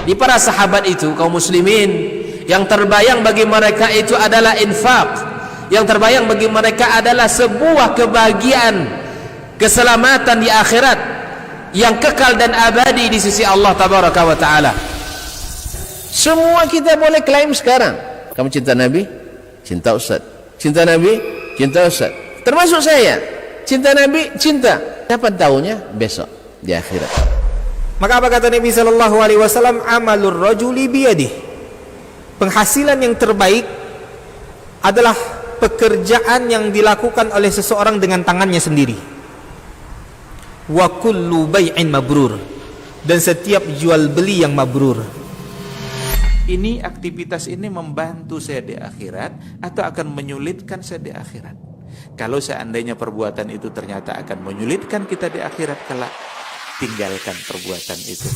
Di para sahabat itu, kaum muslimin, yang terbayang bagi mereka itu adalah infak, yang terbayang bagi mereka adalah sebuah kebahagiaan, keselamatan di akhirat yang kekal dan abadi di sisi Allah tabaraka wa taala. Semua kita boleh klaim sekarang, kamu cinta Nabi, cinta Ustaz, cinta Nabi, cinta Ustaz, termasuk saya, cinta Nabi, cinta. Kapan tahunya? Besok di akhirat. Maka apa kata Nabi sallallahu alaihi wasallam? Amalur rajuli biyadih. Penghasilan yang terbaik adalah pekerjaan yang dilakukan oleh seseorang dengan tangannya sendiri. Wa kullu bai'in mabrur, dan setiap jual beli yang mabrur. Ini aktivitas ini membantu saya di akhirat atau akan menyulitkan saya di akhirat? Kalau seandainya perbuatan itu ternyata akan menyulitkan kita di akhirat kelak, tinggalkan perbuatan itu.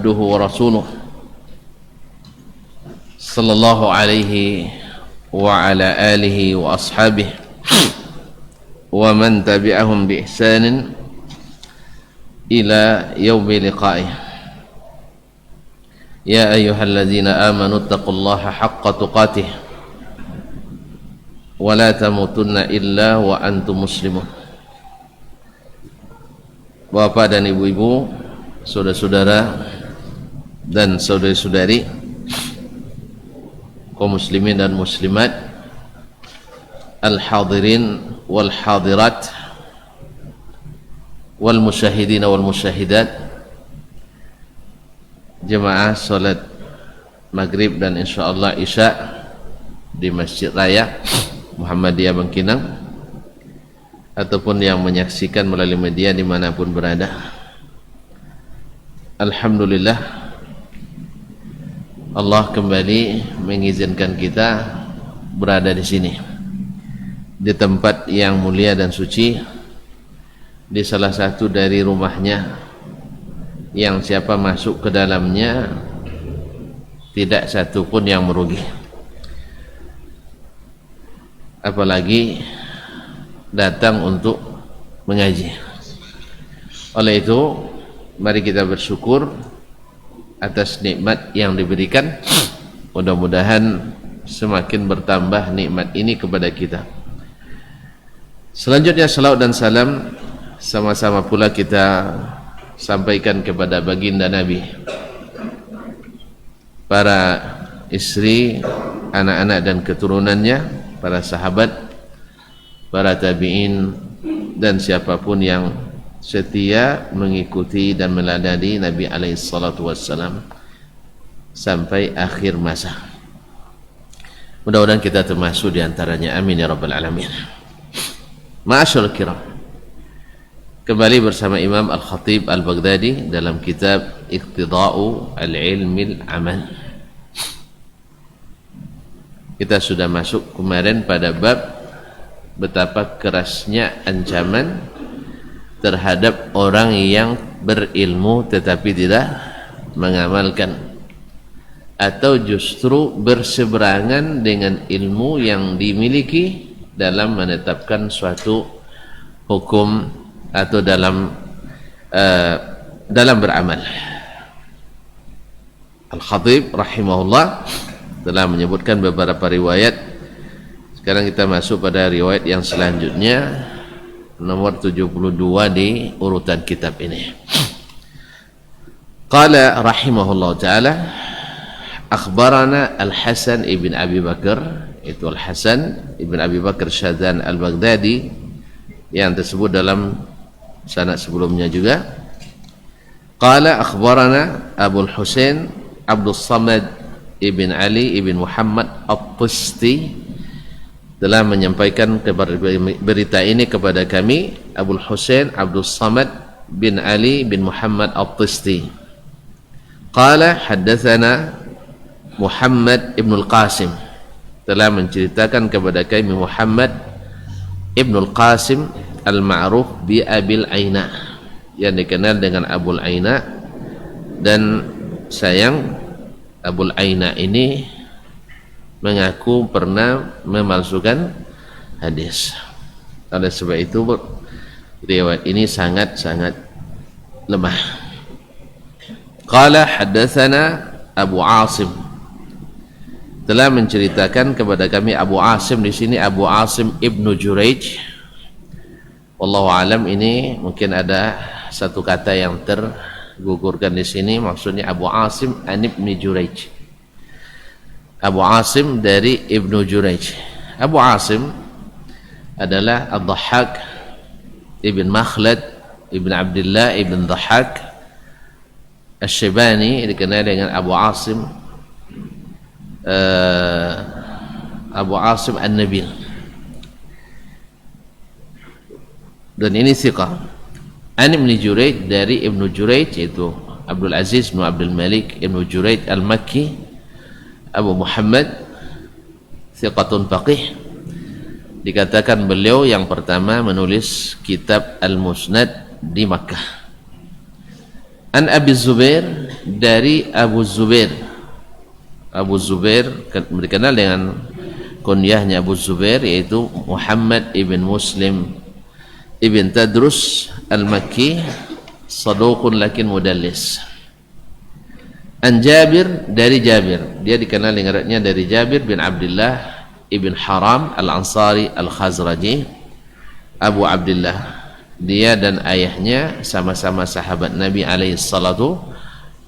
Abduhu wa rasuluh sallallahu alaihi wa ala alihi wa ashabihi wa man tabi'ahum bi ihsanin ila yaumi liqa'ih. Ya ayyuhalladzina amanu taqullaha haqqa tuqatih wa la tamutunna illa wa antum muslimun. Bapak dan ibu-ibu, saudara-saudara dan saudari-saudari, kaum muslimin dan muslimat, al-hadirin wal hadirat, wal musyahidin wal musyahidat, jemaah salat maghrib dan insyaallah isya di Masjid Raya Muhammadiyah Bangkinang, ataupun yang menyaksikan melalui media dimanapun berada. Alhamdulillah, Allah kembali mengizinkan kita berada di sini, di tempat yang mulia dan suci, di salah satu dari rumahnya yang siapa masuk ke dalamnya tidak satu pun yang merugi, apalagi datang untuk mengaji. Oleh itu, mari kita bersyukur atas nikmat yang diberikan. Mudah-mudahan semakin bertambah nikmat ini kepada kita. Selanjutnya salawat dan salam sama-sama pula kita sampaikan kepada baginda Nabi, para istri, anak-anak dan keturunannya, para sahabat, para tabi'in, dan siapapun yang setia mengikuti dan meladani Nabi alaihi salatu wassalam sampai akhir masa. Mudah-mudahan kita termasuk di antaranya, amin ya rabbal alamin. Ma'asyiral kiram, kembali bersama Imam Al-Khatib Al-Baghdadi dalam kitab Iqtida'u Al-Ilmil Amal. Kita sudah masuk kemarin pada bab betapa kerasnya ancaman terhadap orang yang berilmu tetapi tidak mengamalkan, atau justru berseberangan dengan ilmu yang dimiliki dalam menetapkan suatu hukum atau dalam beramal. Al-Khatib rahimahullah telah menyebutkan beberapa riwayat. Sekarang kita masuk pada riwayat yang selanjutnya, nomor 72 di urutan kitab ini. Qala rahimahullah ta'ala, akhbarana Al-Hasan ibn Abi Bakar, itu Al-Hasan ibn Abi Bakar Syadzan Al-Baghdadi yang tersebut dalam sanad sebelumnya juga. Qala akhbarana Abu Husain Abdul Samad ibn Ali ibn Muhammad At-Tisti, telah menyampaikan berita ini kepada kami Abu Husain Abdul Samad bin Ali bin Muhammad At-Tisti. Qala haddatsana Muhammad ibn al-Qasim, telah menceritakan kepada kami Muhammad ibn al-Qasim al-ma'ruf bi Abil Aina, yang dikenal dengan Abul Aina. Dan sayang, Abul Aina ini mengaku pernah memalsukan hadis. Oleh sebab itu riwayat ini sangat-sangat lemah. Qala haddatsana Abu Asim, telah menceritakan kepada kami Abu Asim. Di sini Abu Asim Ibnu Juraij. Wallahu alam, ini mungkin ada satu kata yang tergugurkan di sini, maksudnya Abu Asim an Ibnu Juraij. Abu Asim dari Ibnu Juraij. Abu Asim adalah Ad-Dhahhak ibn Makhlad ibn Abdullah ibn Dhahhak Asy-Syibani, dikenal dengan Abu Asim Abu Asim An-Nabil, dan ini thiqah. An Ibn Juraij, dari Ibnu Juraij, yaitu Abdul Aziz bin Abdul Malik Ibnu Juraij Al-Makki Abu Muhammad, thiqatun faqih. Dikatakan beliau yang pertama menulis kitab Al-Musnad di Makkah. An Abi Zubair, dari Abu Zubair. Abu Zubair dikenal dengan kunyahnya Abu Zubair, yaitu Muhammad ibn Muslim ibn Tadrus Al-Makki, saduqun lakin mudallis. An Jabir, dari Jabir, dia dikenal dengannya dari Jabir bin Abdullah ibn Haram Al-Ansari Al-Khazraji Abu Abdullah. Dia dan ayahnya sama-sama sahabat Nabi alaihi salatu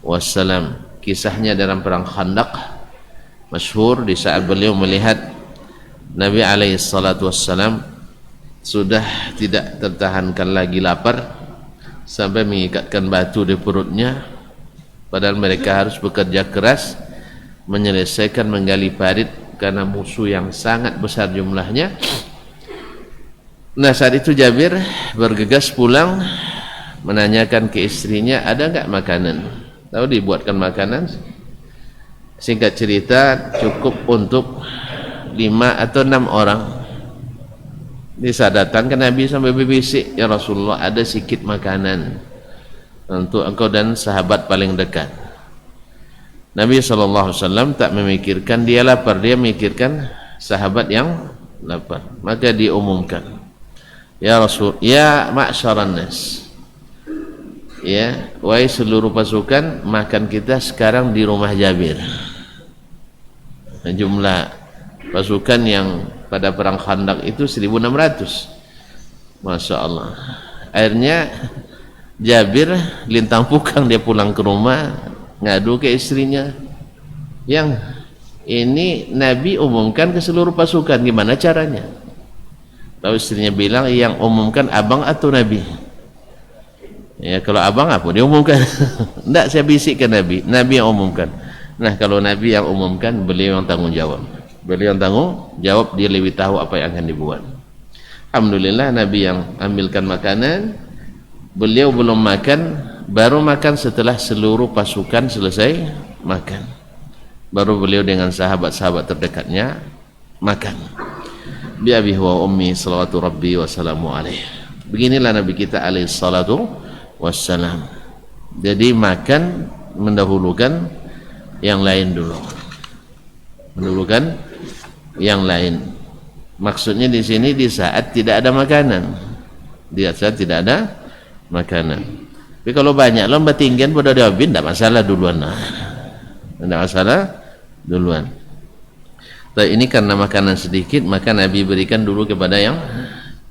wassalam. Kisahnya dalam perang Khandaq masyhur, di saat beliau melihat Nabi alaihi salatu wassalam sudah tidak tertahankan lagi lapar sampai mengikatkan batu di perutnya, padahal mereka harus bekerja keras menyelesaikan menggali parit karena musuh yang sangat besar jumlahnya. Nah, saat itu Jabir bergegas pulang, menanyakan ke istrinya, ada enggak makanan? Tahu dibuatkan makanan, singkat cerita cukup untuk 5 atau 6 orang. Bisa datang ke Nabi sampai berbisik, ya Rasulullah, ada sedikit makanan untuk engkau dan sahabat paling dekat. Nabi SAW tak memikirkan dia lapar, dia memikirkan sahabat yang lapar. Maka diumumkan, ya Rasul, ya ma'syaran nas, ya wahai seluruh pasukan, makan kita sekarang di rumah Jabir. Jumlah pasukan yang pada perang Khandaq itu 1.600. Masya Allah. Akhirnya Jabir lintang pukang, dia pulang ke rumah, ngadu ke istrinya, yang ini Nabi umumkan ke seluruh pasukan, gimana caranya? Lalu istrinya bilang, yang umumkan abang atau Nabi? Ya, kalau abang apa dia umumkan? Enggak, saya bisik ke Nabi, Nabi yang umumkan. Nah, kalau Nabi yang umumkan, beliau yang tanggung jawab. Beliau yang tanggung jawab, dia lebih tahu apa yang akan dibuat. Alhamdulillah, Nabi yang ambilkan makanan, beliau belum makan, baru makan setelah seluruh pasukan selesai makan. Baru beliau dengan sahabat-sahabat terdekatnya makan. Bi abi wa ummi salawatu rabbi wa salamu alaih. Beginilah Nabi kita alaihi salatu wassalam. Jadi makan mendahulukan yang lain dulu. Mendahulukan yang lain. Maksudnya di sini di saat tidak ada makanan. Di saat tidak ada makanan. Tapi kalau banyak lomba tinggian pada dihabis, tidak masalah duluan. Tidak masalah duluan. Tapi ini karena makanan sedikit, maka Nabi berikan dulu kepada yang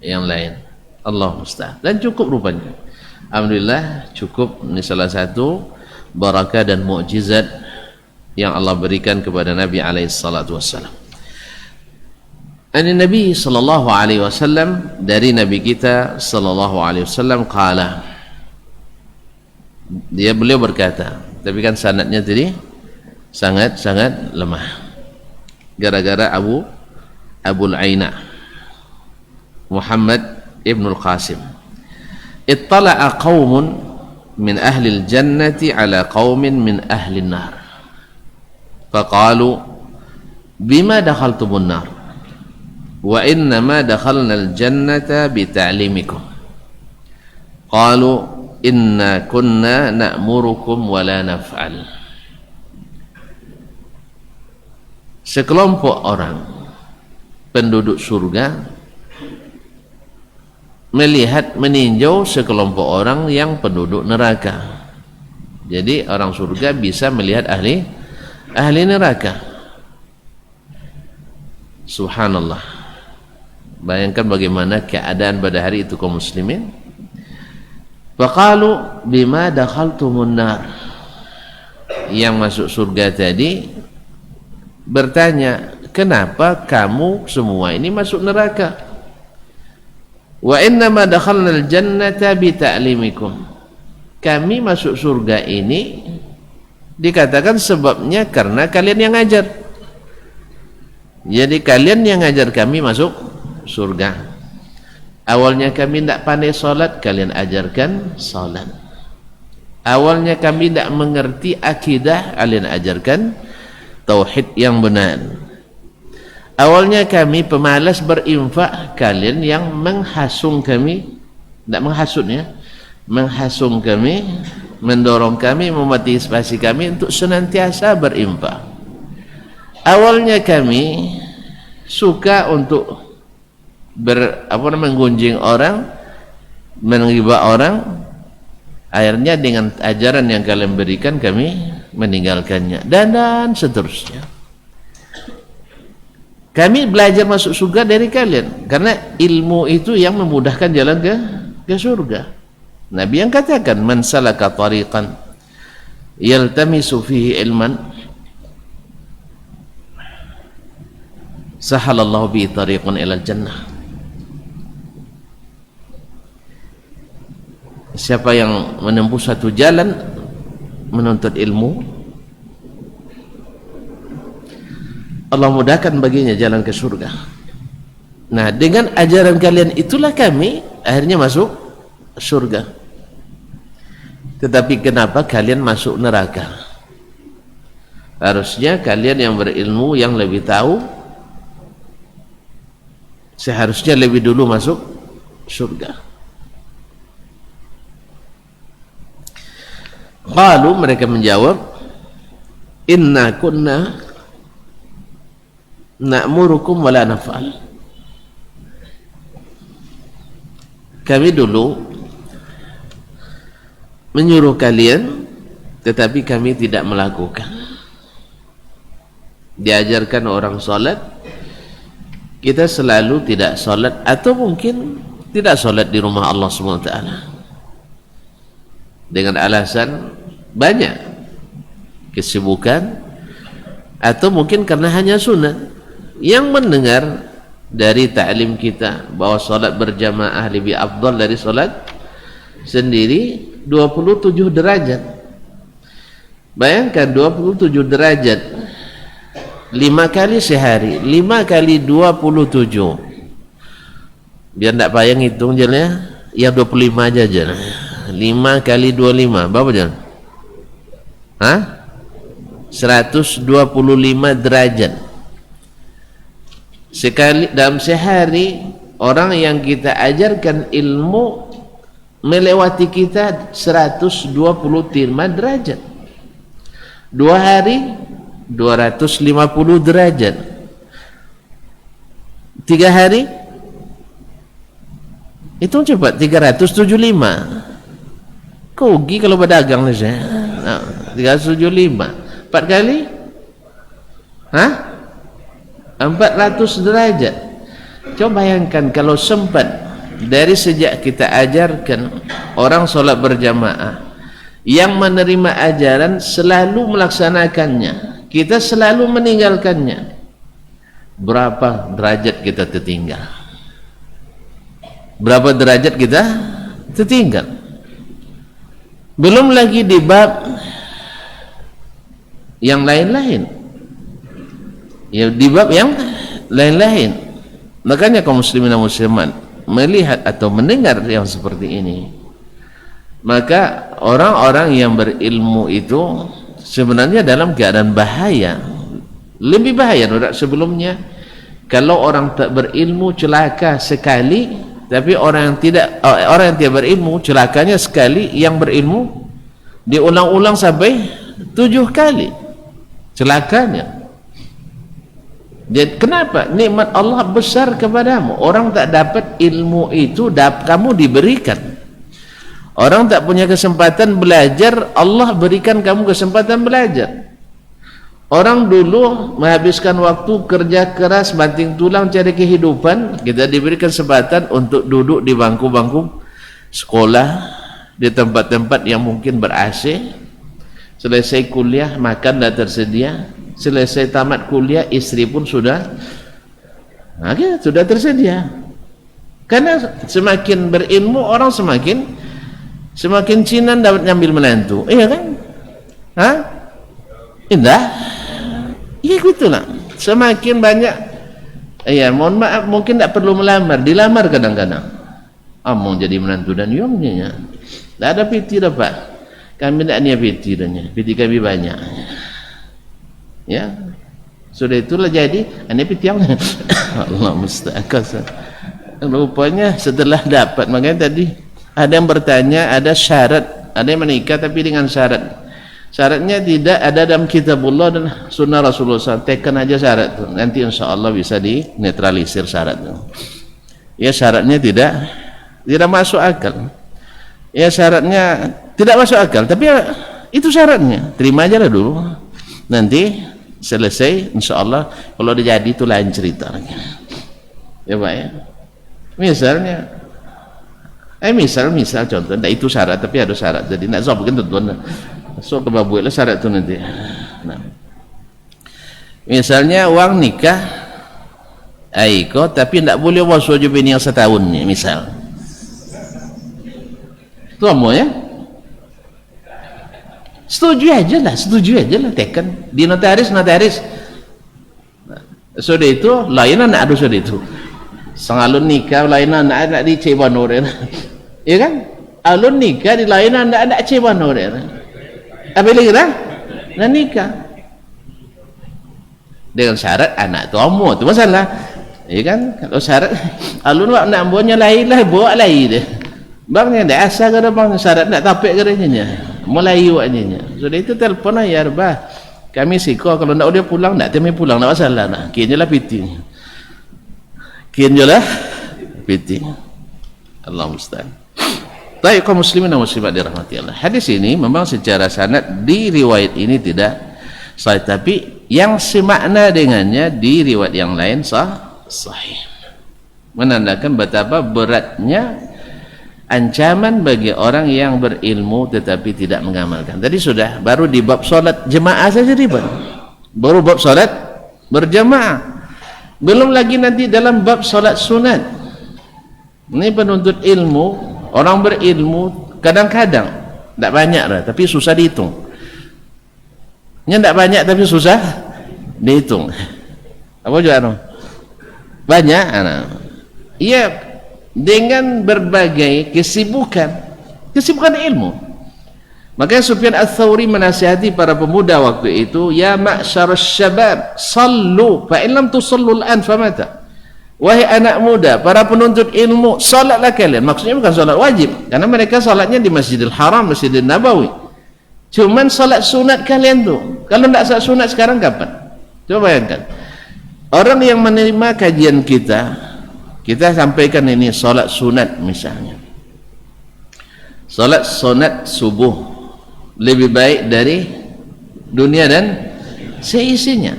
lain. Allah musta'an. Dan cukup rupanya. Alhamdulillah cukup. Ini salah satu barakah dan mukjizat yang Allah berikan kepada Nabi alaihi salatu wassalam. An Nabi sallallahu alaihi wasallam, dari Nabi kita sallallahu alaihi wasallam, qala, beliau berkata, tapi kan sanadnya tadi sangat lemah gara-gara Abul Aina Muhammad ibnul Qasim. Ittala'a qaumun min ahli al-jannati ala qaumin min ahli an-nar faqalu bima dakhaltumun nar wa innama dakhalna al-jannata bita'limikum qalu inna kunna na'murukum wa la naf'al. Sekelompok orang penduduk surga melihat, meninjau sekelompok orang yang penduduk neraka. Jadi orang surga bisa melihat ahli neraka. Subhanallah. Bayangkan bagaimana keadaan pada hari itu kaum muslimin. Faqalu bima dakhaltumun nar. Yang masuk surga tadi bertanya, kenapa kamu semua ini masuk neraka? Wa innama dakhalna al-jannata bi ta'limikum. Kami masuk surga ini dikatakan sebabnya karena kalian yang ngajar. Jadi kalian yang ngajar kami masuk surga. Awalnya kami tidak pandai salat, kalian ajarkan salat. Awalnya kami tidak mengerti akidah, kalian ajarkan tauhid yang benar. Awalnya kami pemalas berinfak, kalian yang menghasung kami, tidak menghasutnya, menghasung kami, mendorong kami, memotivasi kami untuk senantiasa berinfak. Awalnya kami suka untuk menggunjing orang, menghibah orang. Akhirnya dengan ajaran yang kalian berikan kami meninggalkannya, dan seterusnya. Kami belajar masuk surga dari kalian karena ilmu itu yang memudahkan jalan ke surga. Nabi yang katakan, man salaka tariqan yaltamisu fihi ilman sahalallahu bihi tariqan ilal jannah. Siapa yang menempuh satu jalan menuntut ilmu, Allah mudahkan baginya jalan ke surga. Nah, dengan ajaran kalian itulah kami akhirnya masuk surga. Tetapi kenapa kalian masuk neraka? Harusnya kalian yang berilmu, yang lebih tahu, seharusnya lebih dulu masuk surga. Qalu, mereka menjawab, inna kunna na'murukum wa la naf'al. Kami dulu menyuruh kalian, tetapi kami tidak melakukan. Diajarkan orang salat, kita selalu tidak salat, atau mungkin tidak salat di rumah Allah SWT dengan alasan banyak kesibukan, atau mungkin karena hanya sunat. Yang mendengar dari ta'lim kita bahwa salat berjamaah lebih afdal dari salat sendiri 27 derajat. Bayangkan 27 derajat 5 kali sehari, 5 kali 27. Biar tidak payah ngitung jalannya, yang 25 aja jalan. 5 kali 25 berapa jalan? 125 derajat. Sekali dalam sehari, orang yang kita ajarkan ilmu melewati kita 125 derajat. 2 hari 250 derajat. 3 hari hitung cepat, 375. Kogi kalau berdagang nih saya. 375 4 kali 400 derajat. Coba bayangkan kalau sempat dari sejak kita ajarkan orang solat berjamaah, yang menerima ajaran selalu melaksanakannya, kita selalu meninggalkannya, berapa derajat kita tertinggal? Berapa derajat kita tertinggal? Belum lagi di bab yang lain-lain, ya, di bab yang lain-lain. Makanya kaum muslimin dan muslimat melihat atau mendengar yang seperti ini, maka orang-orang yang berilmu itu sebenarnya dalam keadaan bahaya, lebih bahaya dari sebelumnya. Kalau orang tak berilmu celaka sekali, tapi orang yang tidak berilmu celakanya sekali, yang berilmu diulang-ulang sampai 7 kali celakanya. Jadi kenapa? Nikmat Allah besar kepadamu. Orang tak dapat ilmu itu, kamu diberikan. Orang tak punya kesempatan belajar, Allah berikan kamu kesempatan belajar. Orang dulu menghabiskan waktu kerja keras, banting tulang cari kehidupan, kita diberi kesempatan untuk duduk di bangku-bangku sekolah, di tempat-tempat yang mungkin ber-AC. Selesai kuliah, makan dah tersedia. Selesai tamat kuliah, istri pun sudah tersedia. Karena semakin berilmu orang semakin cinan dapat ngambil menantu, iya kan? Indah, iya gitulah. Semakin banyak, iya, mohon maaf, mungkin tak perlu melamar, dilamar kadang-kadang. Mau jadi menantu dan yongnya, tak ada piti dah pak. Kami tak niat piti dahnya, piti kami banyak. Ya, sudah itulah jadi ini piti yang Allah musta'an. Rupanya setelah dapat, makanya tadi ada yang bertanya, ada syarat, ada yang menikah tapi dengan syarat. Syaratnya tidak ada dalam kitabullah dan sunnah Rasulullah SAW. Tekan aja syarat itu, nanti insya Allah bisa dinetralisir syarat itu. Ya, syaratnya tidak masuk akal. Ya, syaratnya tidak masuk akal, tapi ya, itu syaratnya, terima aja lah dulu. Nanti selesai insya Allah, kalau udah jadi itu lain cerita lagi. Ya Pak ya, misalnya misal contoh, nah itu syarat tapi ada syarat, jadi nak soal mungkin tentuan so kebabuilah syarat itu nanti. Nah, misalnya uang nikah aiko tapi tidak boleh wasuh bini yang setahun nih, misal itu mau ya, setuju aja lah, tekan di notaris. Sudah itu lain anak ada, sudah itu sangalun nikah lain anak di Cibanur, ya kan? Alun nikah di lain anak Cibanur, apa lagi dah? Nah nikah dengan syarat anak tu amu tu masalah, ya kan? Kalau syarat alun wak nak buatnya lain lah, buat lain deh. Bangnya dah asal ke bang syarat nak tapik kerjanya, mulai waknya. Sudah itu telefon ayah, bah kami siko kalau nak dia pulang, nak temi pulang, nak masalah nak. Kian jelah piti. Allah musta'an. Baik kaum muslimin dan muslimat dirahmati Allah. Hadis ini memang secara sanad di riwayat ini tidak sahih, tapi yang semakna dengannya di riwayat yang lain sahih. Menandakan betapa beratnya ancaman bagi orang yang berilmu tetapi tidak mengamalkan. Tadi sudah, baru di bab solat jemaah saja ribet, baru bab solat berjemaah, belum lagi nanti dalam bab solat sunat. Ini penuntut ilmu, orang berilmu kadang-kadang tidak banyak lah, tapi susah dihitung. Ini tidak banyak tapi susah dihitung. Apa juga banyak anak, iya, dengan berbagai kesibukan ilmu. Makanya Sufyan Ats-Tsauri menasihati para pemuda waktu itu, ya ma'syarasy syabab sallu fa in lam tusallu al-an famata. Wahai anak muda, para penuntut ilmu, salatlah kalian. Maksudnya bukan salat wajib, karena mereka salatnya di Masjidil Haram, Masjidil Nabawi. Cuman salat sunat kalian tuh, kalau tidak salat sunat sekarang kapan? Coba bayangkan, orang yang menerima kajian kita sampaikan ini solat sunat misalnya, solat sunat subuh lebih baik dari dunia dan seisinya.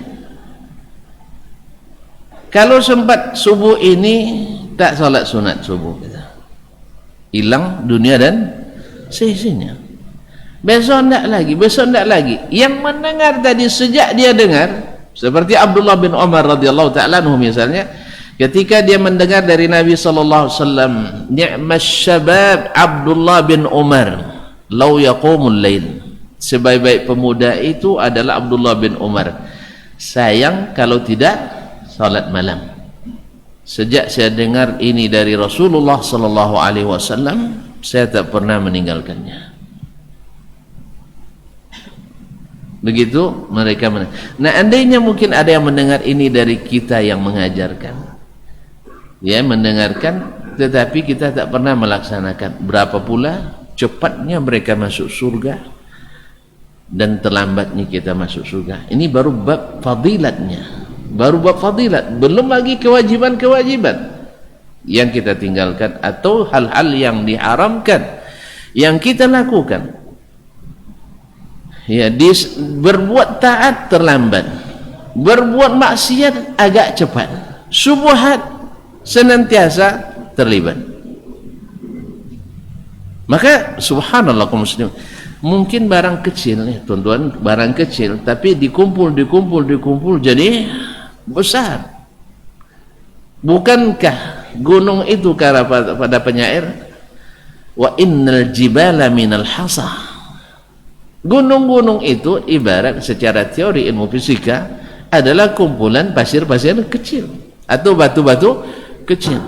Kalau sempat subuh ini tak salat sunat subuh kita, hilang dunia dan seisinya. Besok tidak lagi, besok tidak lagi. Yang mendengar tadi sejak dia dengar, seperti Abdullah bin Umar radhiyallahu ta'ala anhu misalnya, ketika dia mendengar dari Nabi sallallahu alaihi wasallam, ni'mas syabab Abdullah bin Umar law yaqumul lail, sebaik-baik pemuda itu adalah Abdullah bin Umar, sayang kalau tidak salat malam. Sejak saya dengar ini dari Rasulullah sallallahu alaihi wasallam, saya tak pernah meninggalkannya. Begitu mereka nah, andainya mungkin ada yang mendengar ini dari kita yang mengajarkan, ya, mendengarkan, tetapi kita tak pernah melaksanakan, berapa pula cepatnya mereka masuk surga dan terlambatnya kita masuk surga. Ini baru bab fadilatnya, baru bab fadilat, belum lagi kewajiban-kewajiban yang kita tinggalkan atau hal-hal yang diharamkan yang kita lakukan. Ya, berbuat taat terlambat, berbuat maksiat agak cepat, syubhat senantiasa terlibat. Maka subhanallah kaum muslim, mungkin barang kecil nih tuan-tuan, barang kecil tapi dikumpul jadi besar. Bukankah gunung itu kata pada penyair, wa innal jibala minal hasa, gunung-gunung itu ibarat secara teori ilmu fisika adalah kumpulan pasir-pasir kecil atau batu-batu kecil.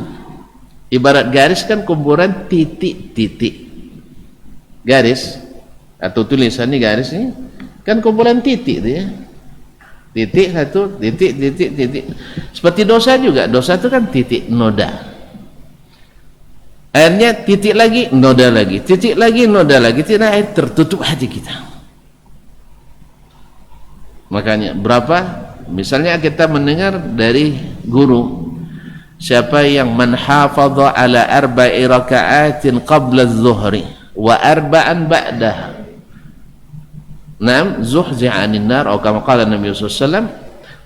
Ibarat garis kan kumpulan titik-titik. Garis atau tulisan ini, garis ini kan kumpulan titik itu, ya. Titik satu, titik. Seperti dosa juga, dosa itu kan titik noda. Akhirnya titik lagi, noda lagi, titik lagi, noda lagi, tidak air tertutup hati kita. Makanya berapa, misalnya kita mendengar dari guru, siapa yang manhafadha ala arba'i raka'atin qabla adh-dhuhri wa arba'an ba'daha, nam zuhzi'a 'anil nar, atau kama qala Nabi sallallahu alaihi wasallam,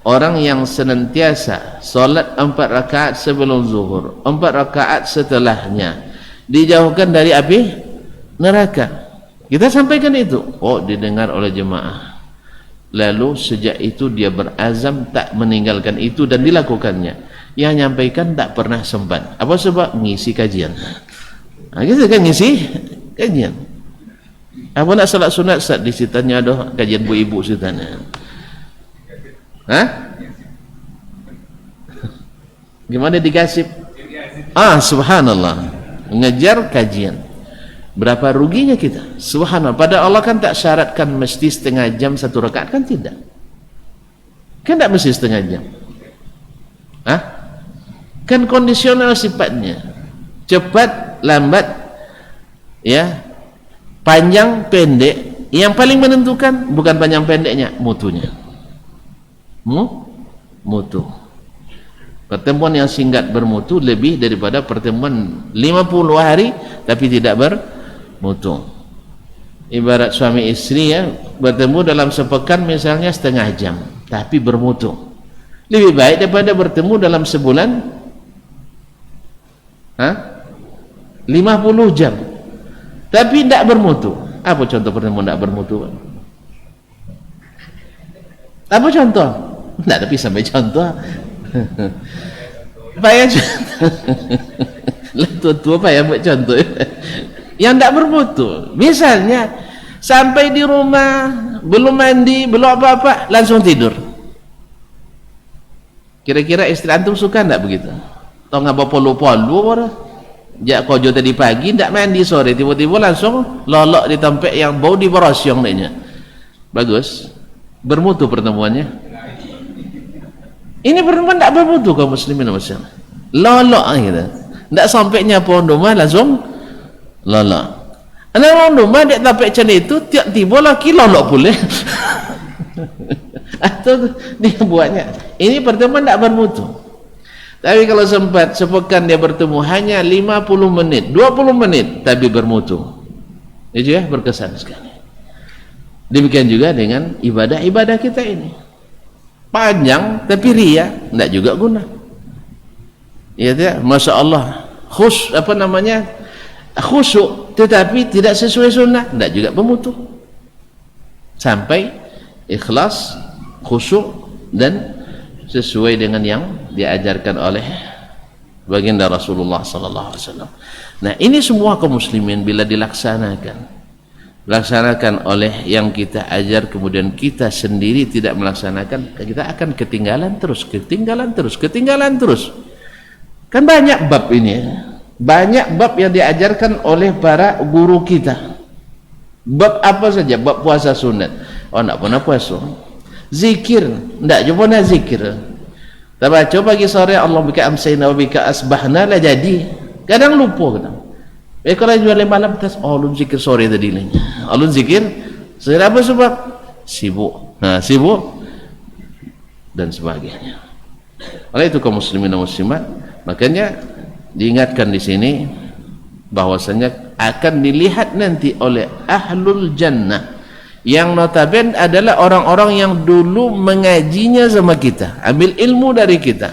orang yang senantiasa salat 4 rakaat sebelum zuhur, 4 rakaat setelahnya, dijauhkan dari api neraka. Kita sampaikan itu, oh didengar oleh jemaah. Lalu sejak itu dia berazam tak meninggalkan itu dan dilakukannya. Yang nyampaikan tak pernah sempat. Apa sebab? Ngisi kajian. Nah, kita kan ngisi kajian. Apa nak salat sunat saat disitanya ada kajian bu ibu sitanya. Hah? Gimana digasip? Subhanallah. Mengejar kajian. Berapa ruginya kita? Subhanallah. Pada Allah kan tak syaratkan mesti setengah jam 1 rakaat, kan tidak? Kan tak mesti setengah jam. Kan kondisional sifatnya. Cepat, lambat, ya, panjang, pendek. Yang paling menentukan bukan panjang pendeknya, mutunya. Mutu. Pertemuan yang singkat bermutu lebih daripada pertemuan 50 hari tapi tidak bermutu. Ibarat suami istri, ya, bertemu dalam sepekan misalnya setengah jam tapi bermutu, lebih baik daripada bertemu dalam sebulan 50 jam tapi tidak bermutu. Apa contoh pertemuan tidak bermutu? Apa contoh? Tidak, tapi sampai contoh payah tua-tua payah buat contoh yang tidak bermutu. Misalnya sampai di rumah belum mandi, belum apa-apa, langsung tidur. Kira-kira istri antum suka tidak begitu? Tahu ngapa polu-polu orang jak kojo tadi pagi tidak mandi, sore tiba-tiba langsung lolok di tempat yang bau di borosyong nya. Bagus, bermutu pertemuannya. Ini pertemuan tidak bermutu kaum muslimin masyaallah. Lolok gitu. Tidak sampainya pohon rumah langsung lolok. Anak pohon rumah dia tapak macam itu, tiba-tiba laki lolok pula. Atau dia buatnya. Ini pertemuan tidak bermutu. Tapi kalau sempat sepekan dia bertemu hanya 50 menit, 20 menit tapi bermutu, itu ya berkesan sekali. Demikian juga dengan ibadah-ibadah kita ini, panjang tapi ria, tidak juga guna. Ya dia, masya Allah, khusyuk, tetapi tidak sesuai sunnah, tidak juga pemutuk. Sampai ikhlas, khusyuk dan sesuai dengan yang diajarkan oleh baginda Rasulullah sallallahu alaihi wasallam. Nah, ini semua kaum muslimin bila dilaksanakan oleh yang kita ajar, kemudian kita sendiri tidak melaksanakan, kita akan ketinggalan terus. Kan banyak bab ini, banyak bab yang diajarkan oleh para guru kita. Bab apa saja? Bab puasa sunat. Oh, nak pernah puasa. Zikir, tak pernah zikir. Tak baca pagi sore Allah bika amsayna wa bika asbahna lah jadi. Kadang lupa kadang. Kalau jual malam tas, alun zikir sore tadi lah. Alun zikir, apa sebab? Sibuk. Sibuk dan sebagainya. Oleh itu kaum muslimin dan muslimat, makanya diingatkan di sini bahwasanya akan dilihat nanti oleh ahlul jannah yang notabene adalah orang-orang yang dulu mengajinya sama kita, ambil ilmu dari kita,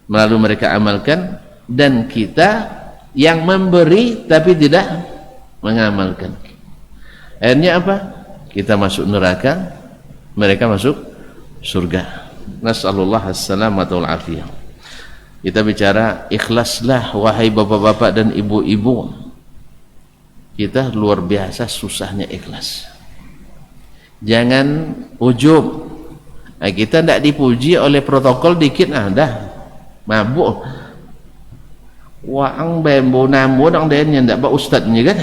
lalu mereka amalkan, dan kita yang memberi tapi tidak mengamalkan. Akhirnya apa? Kita masuk neraka, mereka masuk surga. Nasallallahu as-salamata wal afiyah. Kita bicara ikhlaslah wahai bapak-bapak dan ibu-ibu. Kita luar biasa susahnya ikhlas. Jangan ujub. Kita tidak dipuji oleh protokol dikit, dah mabuk. Waang bembo namu dang den yang tak ba ustaznya kan.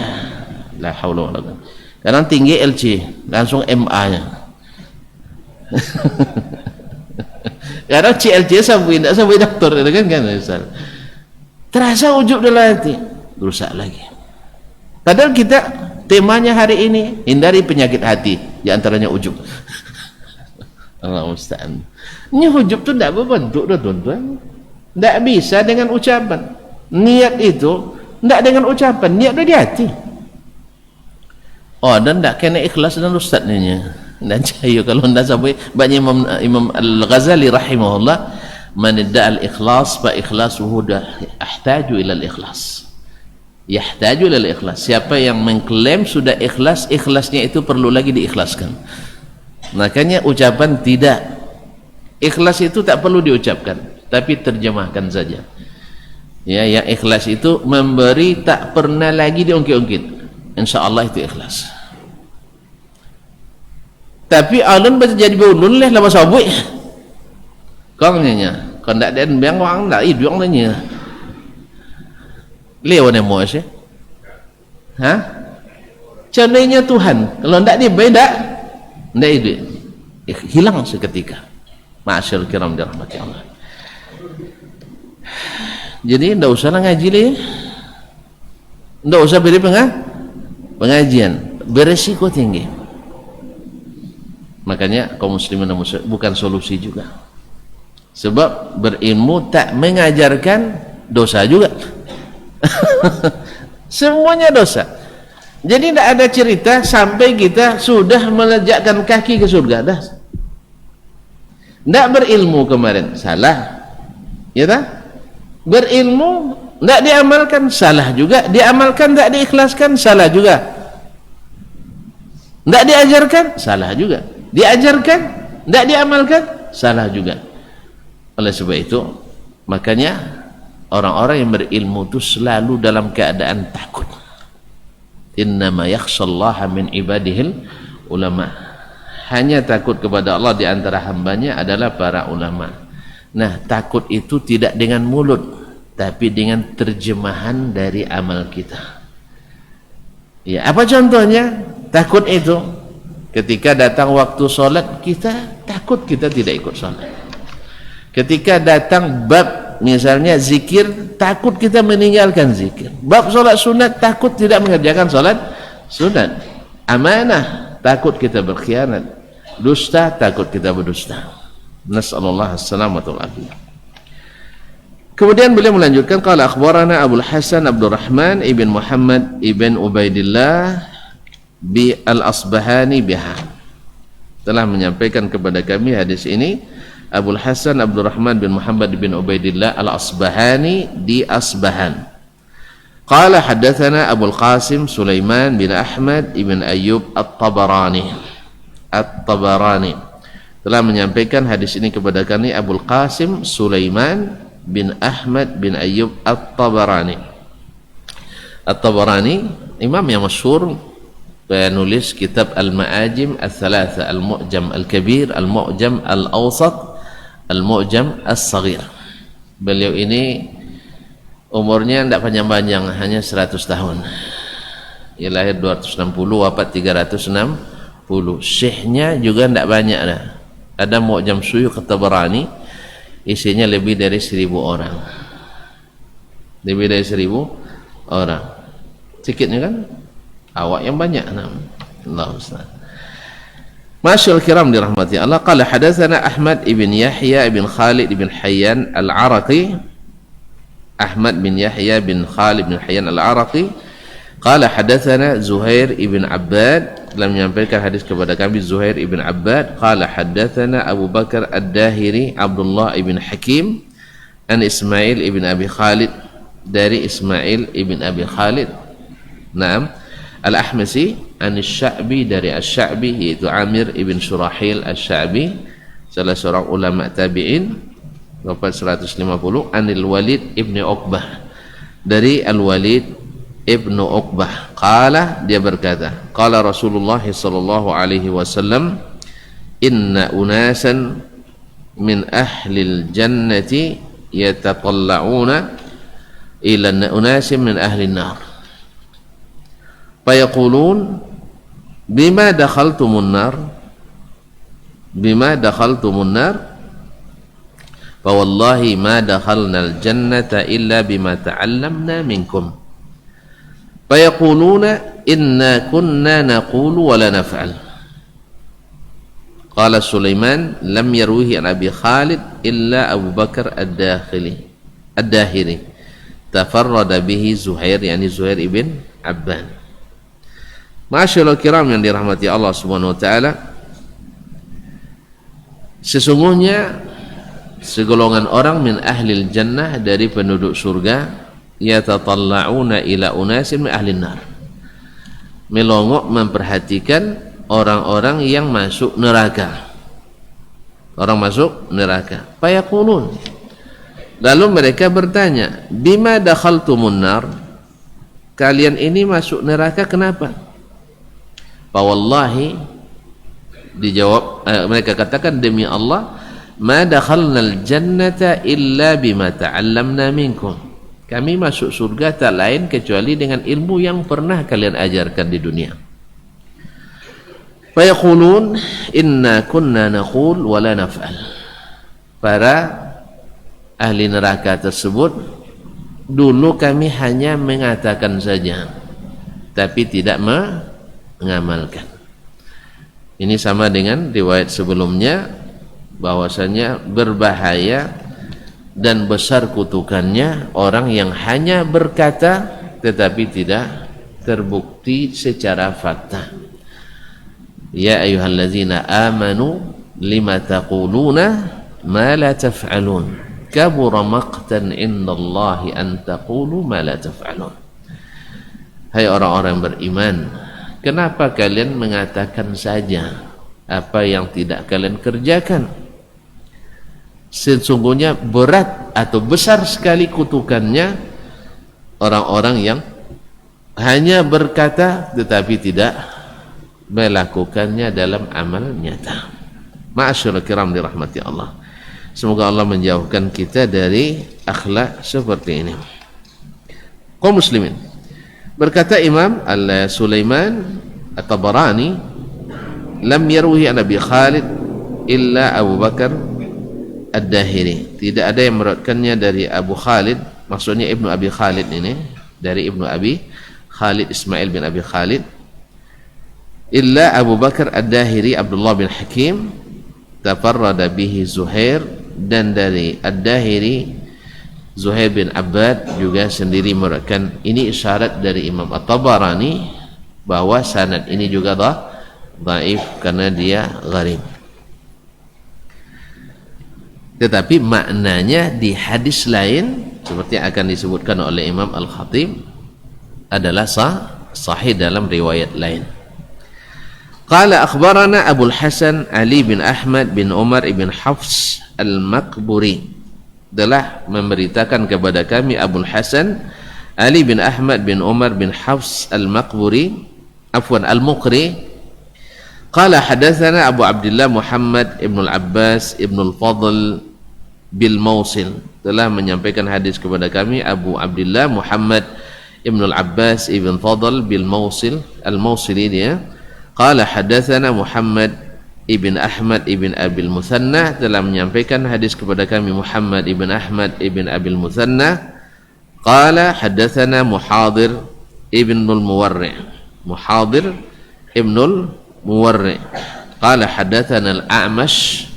La haula wala quwwata. Kadang tinggi LC, langsung MA-nya. Kadang CLC sampai doktor kan Ustaz. Terasa ujub dalam hati, rusak lagi. Padahal kita temanya hari ini hindari penyakit hati, di antaranya ujub. Allah musta'an. Ini ujub tu tidak berbentuk dah tuan-tuan. Tidak bisa dengan ucapan. Niat itu tidak dengan ucapan, niat dah di hati. Oh, dan tidak kena ikhlas dan ustaznya. Dan cahaya kalau tidak sampai banyak Imam Al-Ghazali rahimahullah, man idda'a al-ikhlas fa ikhlasuhu yahtaju ila al-ikhlas. Yahtaju ila al-ikhlas. Siapa yang mengklaim sudah ikhlas, ikhlasnya itu perlu lagi diikhlaskan. Makanya ucapan tidak. Ikhlas itu tak perlu diucapkan, tapi terjemahkan saja. Ya, yang ikhlas itu memberi tak pernah lagi diungkit-ungkit. Insyaallah itu ikhlas. Tapi alun jadi berulun leh lama sabui. Kau nanya, kau tak ada yang orang tak hidup nanya. Lewat nemo sih. Contohnya Tuhan, kalau tak dia beda, tak hidup, hilang seketika. Ma'asyal kiram dirahmati Allah. Jadi tak usahlah ngaji leh. Tak usah beri pengajian, beresiko tinggi. Makanya kaum muslimin dan muslimat bukan solusi juga. Sebab berilmu tak mengajarkan, dosa juga. Semuanya dosa. Jadi tidak ada cerita sampai kita sudah melejakkan kaki ke surga dah. Tidak berilmu kemarin, salah. Ya tak? Berilmu tidak diamalkan, salah juga. Diamalkan tidak diikhlaskan, salah juga. Tidak diajarkan, salah juga. Diajarkan, tidak diamalkan, salah juga. Oleh sebab itu, makanya orang-orang yang berilmu itu selalu dalam keadaan takut. Innama yakhshallaha min ibadihil ulama. Hanya takut kepada Allah di antara hambanya adalah para ulama. Nah, takut itu tidak dengan mulut, tapi dengan terjemahan dari amal kita. Ya, apa contohnya? Takut itu ketika datang waktu solat, kita takut kita tidak ikut solat. Ketika datang bab misalnya zikir, takut kita meninggalkan zikir. Bab solat sunat, takut tidak mengerjakan solat sunat. Amanah, takut kita berkhianat. Dusta, takut kita berdusta. Nas'alullah as-salamatu wal-afiyah. Kemudian beliau melanjutkan, qala akhbarana Abdul Hasan Abdurrahman ibn Muhammad ibn Ubaidillah bi al-Asbahani biha, telah menyampaikan kepada kami hadis ini Abul Hasan Abdurrahman bin Muhammad bin Ubaidillah Al-Asbahani di Asbahan. Qala haddatsana Abul Qasim Sulaiman bin Ahmad ibn Ayyub At-Tabarani telah menyampaikan hadis ini kepada kami Abul Qasim Sulaiman bin Ahmad bin Ayyub At-Tabarani. At-Tabarani imam yang masyhur, penulis kitab Al-Ma'ajim Al-Thalatha, Al-Mu'jam Al-Kabir, Al-Mu'jam Al-Awsat, Al-Mu'jam As-Saghir. Beliau ini umurnya tidak panjang-panjang, hanya 100 tahun. Ia lahir 260, wafat 360. Syekhnya juga tidak banyak dah. Ada Mu'jam Suyukh At-Tabarani, isinya lebih dari 1000 orang. Lebih dari 1000 orang. Sedikitnya kan? Awak yang banyak. Allah Ustaz. Masyaallah kiram dirahmati Allah. Qala hadatsana Ahmad ibn Yahya ibn Khalid ibn Hayyan Al-Araqi. Ahmad bin Yahya bin Khalid bin Hayyan Al-Araqi. Qala hadatsana Zuhair ibn Abbad, telah menyampaikan hadis kepada kami Zuhair ibn Abbad. Qala hadatsana Abu Bakar Ad-Dahiri Abdullah ibn Hakim an Ismail ibn Abi Khalid, dari Ismail ibn Abi Khalid. Naam. Al-Ahmasi an Sya'bi, dari Asy-Sya'bi yaitu Amir ibn Surahil Asy-Sya'bi, salah seorang ulama tabi'in, wafat 150. Anil Walid ibn Uqbah, dari Al-Walid ibn Uqbah. Qala, dia berkata, qala Rasulullah sallallahu alaihi wasallam, inna unasan min ahlil jannati yatatalla'una ila unasin min ahlin nar fayaqulun bima dakhaltumun nar fa wallahi ma dakhalnal jannata illa bima ta'allamna minkum fayaquluna inna kunna naqulu wa la naf'al. Qala Sulaiman lam yarwihi an Abi Khalid illa Abu Bakar Ad-Dahiri tafarrada bihi Zuhair, yani Zuhair ibn Abban. Masyaallah kiram yang dirahmati Allah Subhanahu wa taala, sesungguhnya segolongan orang min ahlil jannah, dari penduduk surga, yatatalla'una ila unasin min ahlin nar, melongok memperhatikan orang-orang yang masuk neraka. Orang masuk neraka. Fayaqulun, lalu mereka bertanya, bima dakhaltumun nar, kalian ini masuk neraka kenapa? Fa wallahi, dijawab, mereka katakan, demi Allah, ma dakhalnal jannata illa bima ta'allamna minkum, kami masuk surga tak lain kecuali dengan ilmu yang pernah kalian ajarkan di dunia. Fa yaqulun inna kunna naqul wa la naf'al, para ahli neraka tersebut, dulu kami hanya mengatakan saja tapi tidak mengamalkan. Ini sama dengan riwayat sebelumnya, bahwasanya berbahaya dan besar kutukannya orang yang hanya berkata tetapi tidak terbukti secara fakta. Ya ayyuhallazina amanu lima taquluna ma la taf'alun kabura maqtan indallahi an taqulu ma la taf'alun. Hai orang-orang beriman, kenapa kalian mengatakan saja apa yang tidak kalian kerjakan? Sesungguhnya berat atau besar sekali kutukannya orang-orang yang hanya berkata tetapi tidak melakukannya dalam amal nyata. Ma'asyiral kiram dirahmati Allah, semoga Allah menjauhkan kita dari akhlak seperti ini. Kaum muslimin, berkata Imam Al-Sulaiman At-Tabarani, lam yarwihi an Abi Khalid illa Abu Bakar Ad-Dahiri, tidak ada yang meriwayatkannya dari Abu Khalid, maksudnya Ibnu Abi Khalid ini, dari Ibnu Abi Khalid Ismail bin Abi Khalid, illa Abu Bakar Ad-Dahiri Abdullah bin Hakim tafarrada bihi Zuhair, dan dari Ad-Dahiri Zuhair bin Abbad juga sendiri meriwayatkan. Ini isyarat dari Imam At-Tabarani bahwa sanad ini juga dhaif karena dia gharib. tetapi maknanya di hadis lain seperti yang akan disebutkan oleh Imam Al-Khatib adalah sahih dalam riwayat lain. Qala akhbarana Abu Hasan Ali bin Ahmad bin Umar ibn Hafs Al-Maqburi, telah memberitakan kepada kami Abu Hasan Ali bin Ahmad bin Umar bin Hafs Al-Maqburi, Al-Muqri. Qala hadatsana Abu Abdullah Muhammad ibn al-Abbas ibn al-Fadl bil Mausil, telah menyampaikan hadis kepada kami Abu Abdullah Muhammad ibn al-Abbas ibn Fadl bil Mausil, al-Mausili dia. Qala hadatsana Muhammad ibn Ahmad ibn Abil Muthanna, telah menyampaikan hadis kepada kami Muhammad ibn Ahmad ibn Abil Muthanna. Qala hadatsana Muhadir ibn al-Muwarri', Muhadir ibn al-Muwarri'. Qala hadatsana al-A'mash,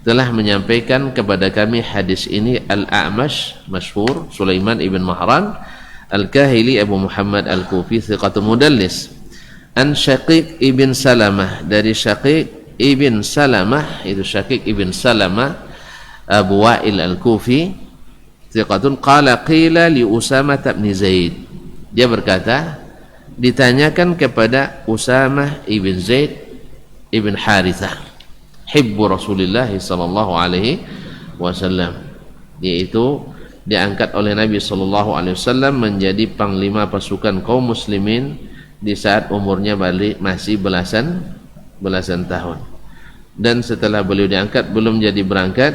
telah menyampaikan kepada kami hadis ini al-A'mash, masyhur Sulaiman ibn Mahran al-Kahili Abu Muhammad al-Kufi, thiqatul mudallis. An Syaqiq ibn Salamah, dari Syaqiq ibn Salamah, itu Syaqiq ibn Salamah Abu Wa'il al-Kufi, thiqatun. Qala qila li Usamah bin Zaid, dia berkata ditanyakan kepada Usamah ibn Zaid ibn Harithah, hibbu Rasulullah sallallahu alaihi wasallam, yaitu diangkat oleh Nabi sallallahu alaihi wasallam menjadi panglima pasukan kaum muslimin di saat umurnya masih belasan tahun. Dan setelah beliau diangkat belum jadi berangkat,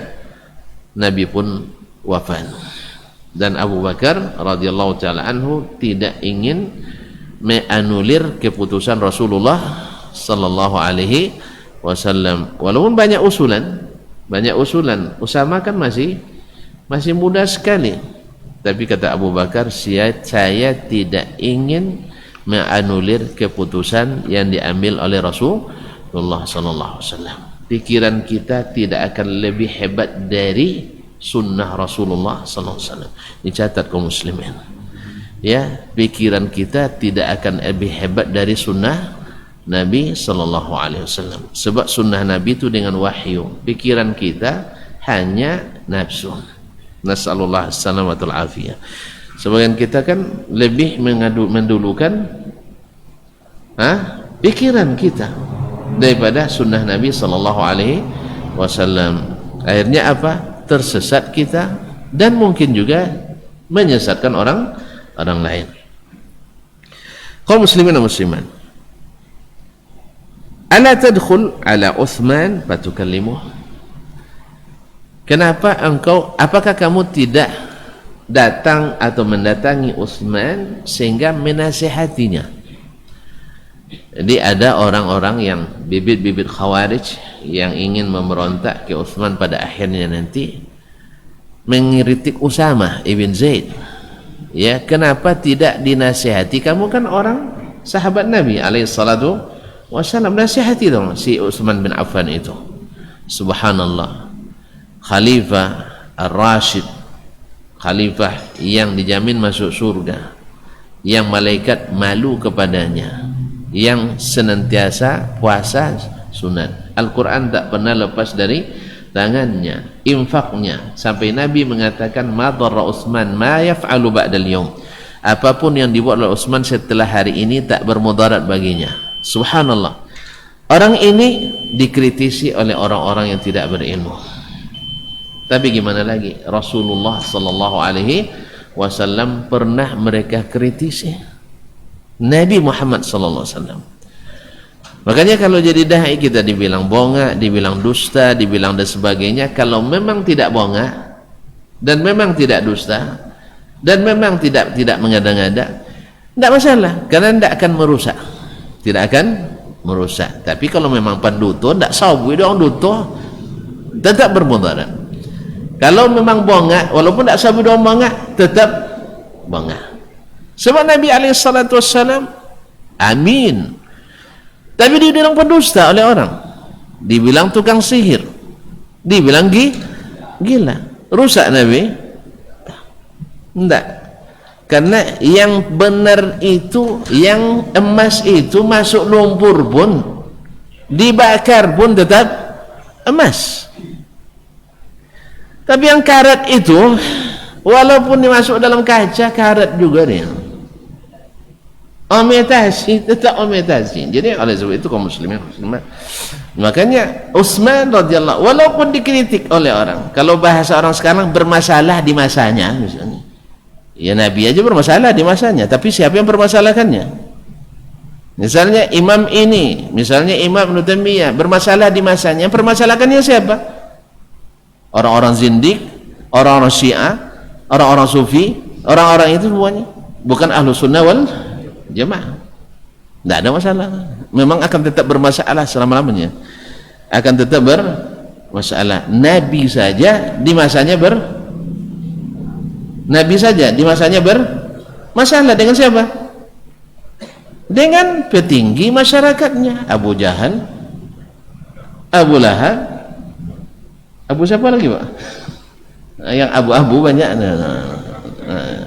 Nabi pun wafat. Dan Abu Bakar radhiyallahu taala anhu tidak ingin menganulir keputusan Rasulullah sallallahu alaihi wasallam. Walaupun banyak usulan. Usama kan masih muda sekali. Tapi kata Abu Bakar, saya tidak ingin menganulir keputusan yang diambil oleh Rasulullah sallallahu alaihi wasallam. Pikiran kita tidak akan lebih hebat dari sunnah Rasulullah sallallahu alaihi wasallam. Dicatat kaum muslimin. Ya, pikiran kita tidak akan lebih hebat dari sunnah Nabi sallallahu alaihi wasallam. Sebab sunnah Nabi itu dengan wahyu. Pikiran kita hanya nafsu. Nasallallahu alaihi afiyah. Sebagian kita kan lebih mendulukan pikiran kita daripada sunnah Nabi sallallahu alaihi wasallam. Akhirnya apa? Tersesat kita dan mungkin juga menyesatkan orang lain. Kaum muslimin dan muslimat, ala tadkhul ala Uthman fatukallimuh. Kenapa apakah kamu tidak datang atau mendatangi Uthman sehingga menasihatinya? Jadi ada orang-orang yang bibit-bibit khawarij yang ingin memberontak ke Uthman pada akhirnya nanti mengkritik Usamah ibn Zaid. Ya, kenapa tidak dinasihati? Kamu kan orang sahabat Nabi alaihi salatu wasallam, nasihati dong si Utsman bin Affan itu. Subhanallah, Khalifah Ar-Rashid, Khalifah yang dijamin masuk surga, yang malaikat malu kepadanya, yang senantiasa puasa sunat, Al-Quran tak pernah lepas dari tangannya, infaknya, sampai Nabi mengatakan ma dharra Utsman ma yaf'alu ba'dal yawm, apapun yang dibuat oleh Utsman setelah hari ini tak bermudarat baginya. Subhanallah, orang ini dikritisi oleh orang-orang yang tidak berilmu. Tapi gimana lagi, Rasulullah sallallahu alaihi wasallam pernah mereka kritisi, Nabi Muhammad sallallahu alaihi wasallam. Makanya kalau jadi dai kita dibilang bonga, dibilang dusta, dibilang dan sebagainya. Kalau memang tidak bonga dan memang tidak dusta dan memang tidak mengada-ngada, tidak masalah, karena tidak akan merusak, tidak akan merusak. Tapi kalau memang panduto, tidak sabu dong duto, tetap bermudarat. Kalau memang bonga, walaupun tidak sabu dong bonga, tetap bonga. Sebab Nabi alaihissalam amin, tapi dibilang pendusta oleh orang, dibilang tukang sihir, dibilang gila. Rusak Nabi? Tidak. Karena yang benar itu, yang emas itu masuk lumpur pun, dibakar pun tetap emas. Tapi yang karat itu walaupun dimasuk dalam kaca, karat juga dia. Ometasi, tetap ometasi. Jadi oleh sebab itu kaum muslimin, makanya Utsman radhiyallahu, walaupun dikritik oleh orang, kalau bahasa orang sekarang bermasalah di masanya misalnya, ya Nabi aja bermasalah di masanya, tapi siapa yang permasalahkannya? Misalnya imam ini, misalnya Imam Ibnu Taimiyah bermasalah di masanya, yang permasalahkannya siapa? Orang-orang zindik, orang-orang Syiah, orang-orang Sufi, orang-orang itu semuanya bukan ahlu sunnah wal jamaah. Tidak ada masalah, memang akan tetap bermasalah selama-lamanya, akan tetap bermasalah. Nabi saja di masanya bermasalah dengan siapa? Dengan petinggi masyarakatnya, Abu Jahal, Abu Lahab, Abu siapa lagi Pak? Yang abu-abu banyak,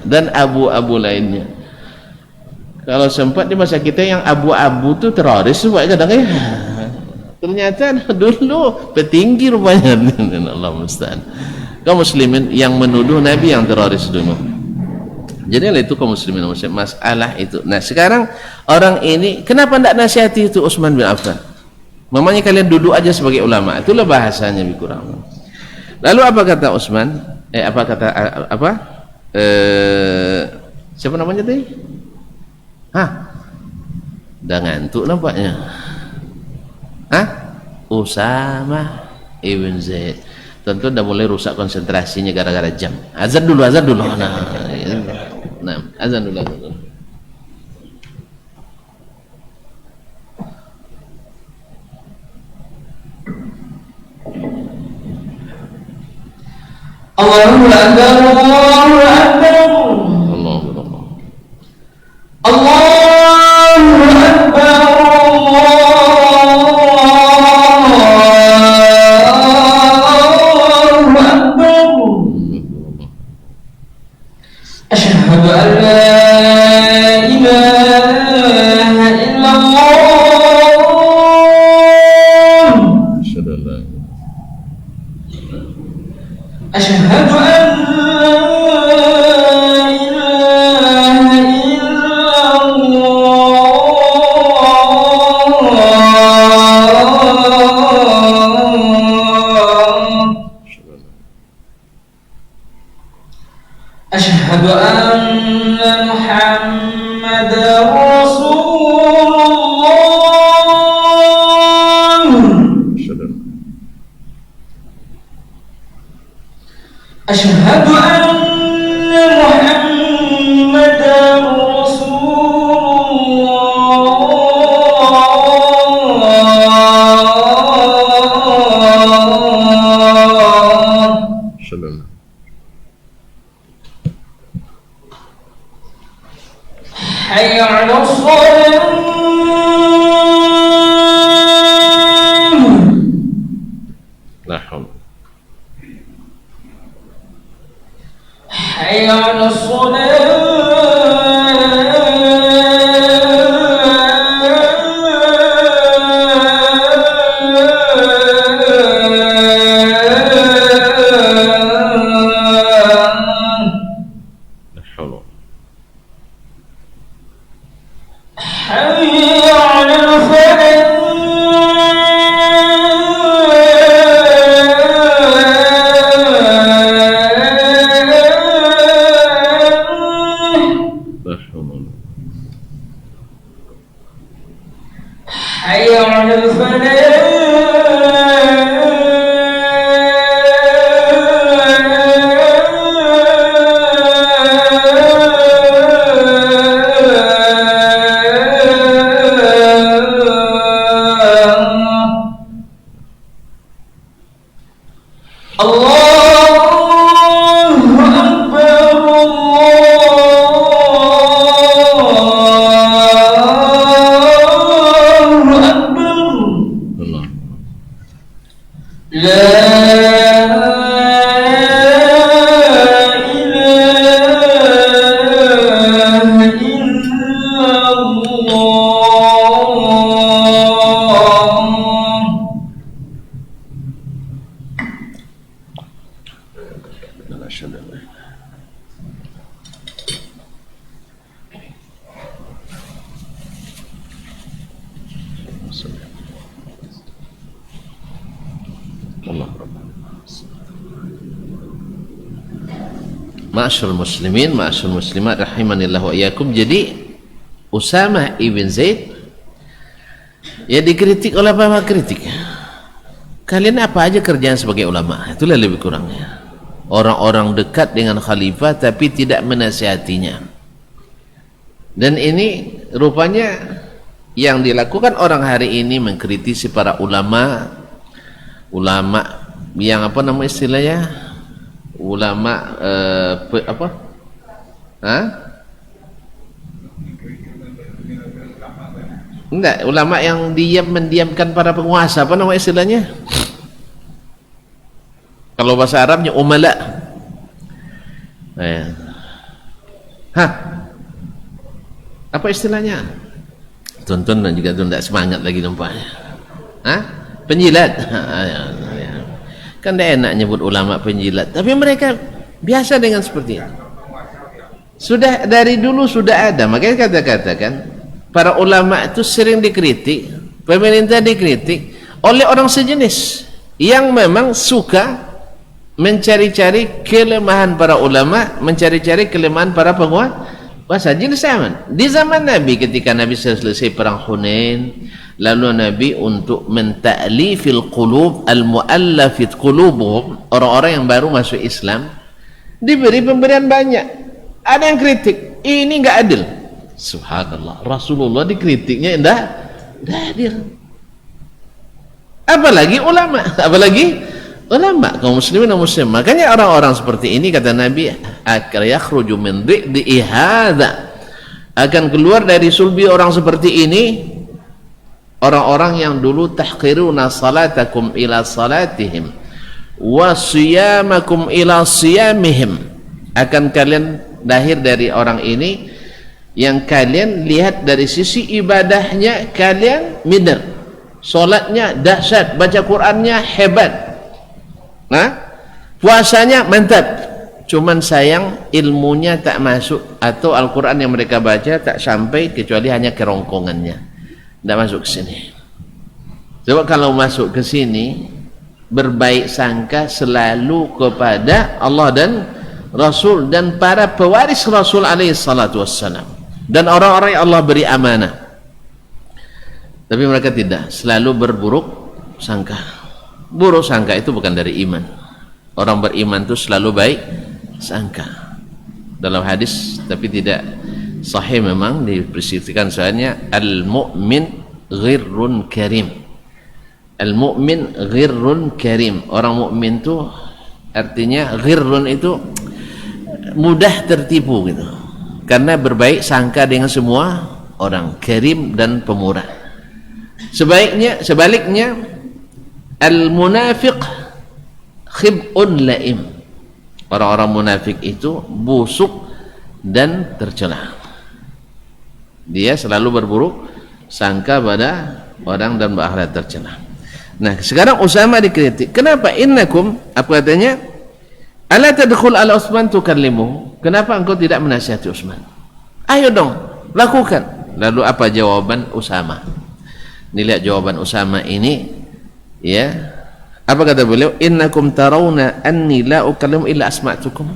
dan abu-abu lainnya. Kalau sempat di masa kita yang abu-abu itu teroris Pak, kadang ya. Ternyata dulu petinggi rupanya. Allah musta'an. Kaum muslimin yang menuduh Nabi yang teroris dulu. Jadi itu kaum muslimin masalah itu. Nah sekarang orang ini kenapa tidak nasihati itu Utsman bin Affan? Mamanya kalian duduk aja sebagai ulama. Itulah bahasanya lebih kurang. Lalu apa kata Utsman? Siapa namanya tadi? Udah ngantuk nampaknya. Usama ibn Zaid. Tentu udah mulai rusak konsentrasinya gara-gara jam. Azan dulu. Nah, azan dulu. Allahu Akbar, Allahu Akbar, Allahu Akbar, Allahu Akbar. Asyhadu an la ilaha illallah. Asyhadu an أشهد أن محمدا رسول الله. أشهد أن محمدا رسول الله. حي على الصلاة. لا حول. حي على الصلاة. حي على الفلاح. Allah. Ma'asyarul muslimin, ma'asyarul muslimat rahimanillah wa iyyakum. Jadi Usamah ibn Zaid ya dikritik oleh apa kritik. Kalian apa aja kerjaan sebagai ulama? Itulah lebih kurangnya. Orang-orang dekat dengan khalifah tapi tidak menasihatinya. Dan ini rupanya yang dilakukan orang hari ini mengkritisi para ulama yang apa nama istilahnya? Ulama apa? Hah? Enggak, ulama yang mendiamkan para penguasa, apa nama istilahnya? Kalau bahasa Arabnya umala. Hah? Apa istilahnya? Tonton dan juga tuh tidak semangat lagi nampaknya. Hah? Penjilat. Kan tidak enak nyebut ulama penjilat, tapi mereka biasa dengan seperti itu. Sudah dari dulu sudah ada, makanya kata-katakan para ulama itu sering dikritik, pemerintah dikritik oleh orang sejenis yang memang suka mencari-cari kelemahan para ulama, mencari-cari kelemahan para penguasa jenis zaman. Di zaman Nabi ketika Nabi selesai perang Hunain, lalu Nabi untuk menta'lifil qulub al-mu'allafit qulubuhum, orang-orang yang baru masuk Islam, diberi pemberian banyak. Ada yang kritik, ini enggak adil. Subhanallah, Rasulullah dikritiknya enggak adil. Apalagi ulama kaum muslimin dan muslim. Makanya orang-orang seperti ini kata Nabi akan yakhruju min dhi'i hadza, akan keluar dari sulbi orang seperti ini orang-orang yang dulu tahqiruna salatakum ila salatihim wa siyamakum ila siyamihim. Akan kalian lahir dari orang ini yang kalian lihat dari sisi ibadahnya kalian minder, solatnya dahsyat, baca Qurannya hebat, puasanya mantap, cuman sayang ilmunya tak masuk, atau Al-Quran yang mereka baca tak sampai kecuali hanya kerongkongannya, tidak masuk ke sini. Coba kalau masuk ke sini berbaik sangka selalu kepada Allah dan Rasul dan para pewaris Rasul alaihi salatu wassalam dan orang-orang yang Allah beri amanah. Tapi mereka tidak, selalu berburuk sangka. Buruk sangka itu bukan dari iman. Orang beriman itu selalu baik sangka. Dalam hadis tapi tidak sahih memang dipersifkan soalnya al-mu'min ghirrun karim. Al-mu'min ghirrun karim. Orang mukmin itu artinya ghirrun itu mudah tertipu gitu. Karena berbaik sangka dengan semua orang, karim dan pemurah. Sebaliknya al-munafiq khib'un la'im. Orang-orang munafik itu busuk dan tercela. Dia selalu berburuk sangka pada orang dan berakhlak tercela. Nah, sekarang Usamah dikritik. Kenapa? Innakum, apa katanya? Ala tadkhul ala Utsman tukallimu. Kenapa engkau tidak menasihati Utsman? Ayo dong, lakukan. Lalu apa jawaban Usamah? Ini lihat jawaban Usamah ini, ya. Apa kata beliau? Innakum tarawna anni la ukallimu illa asma'tukum.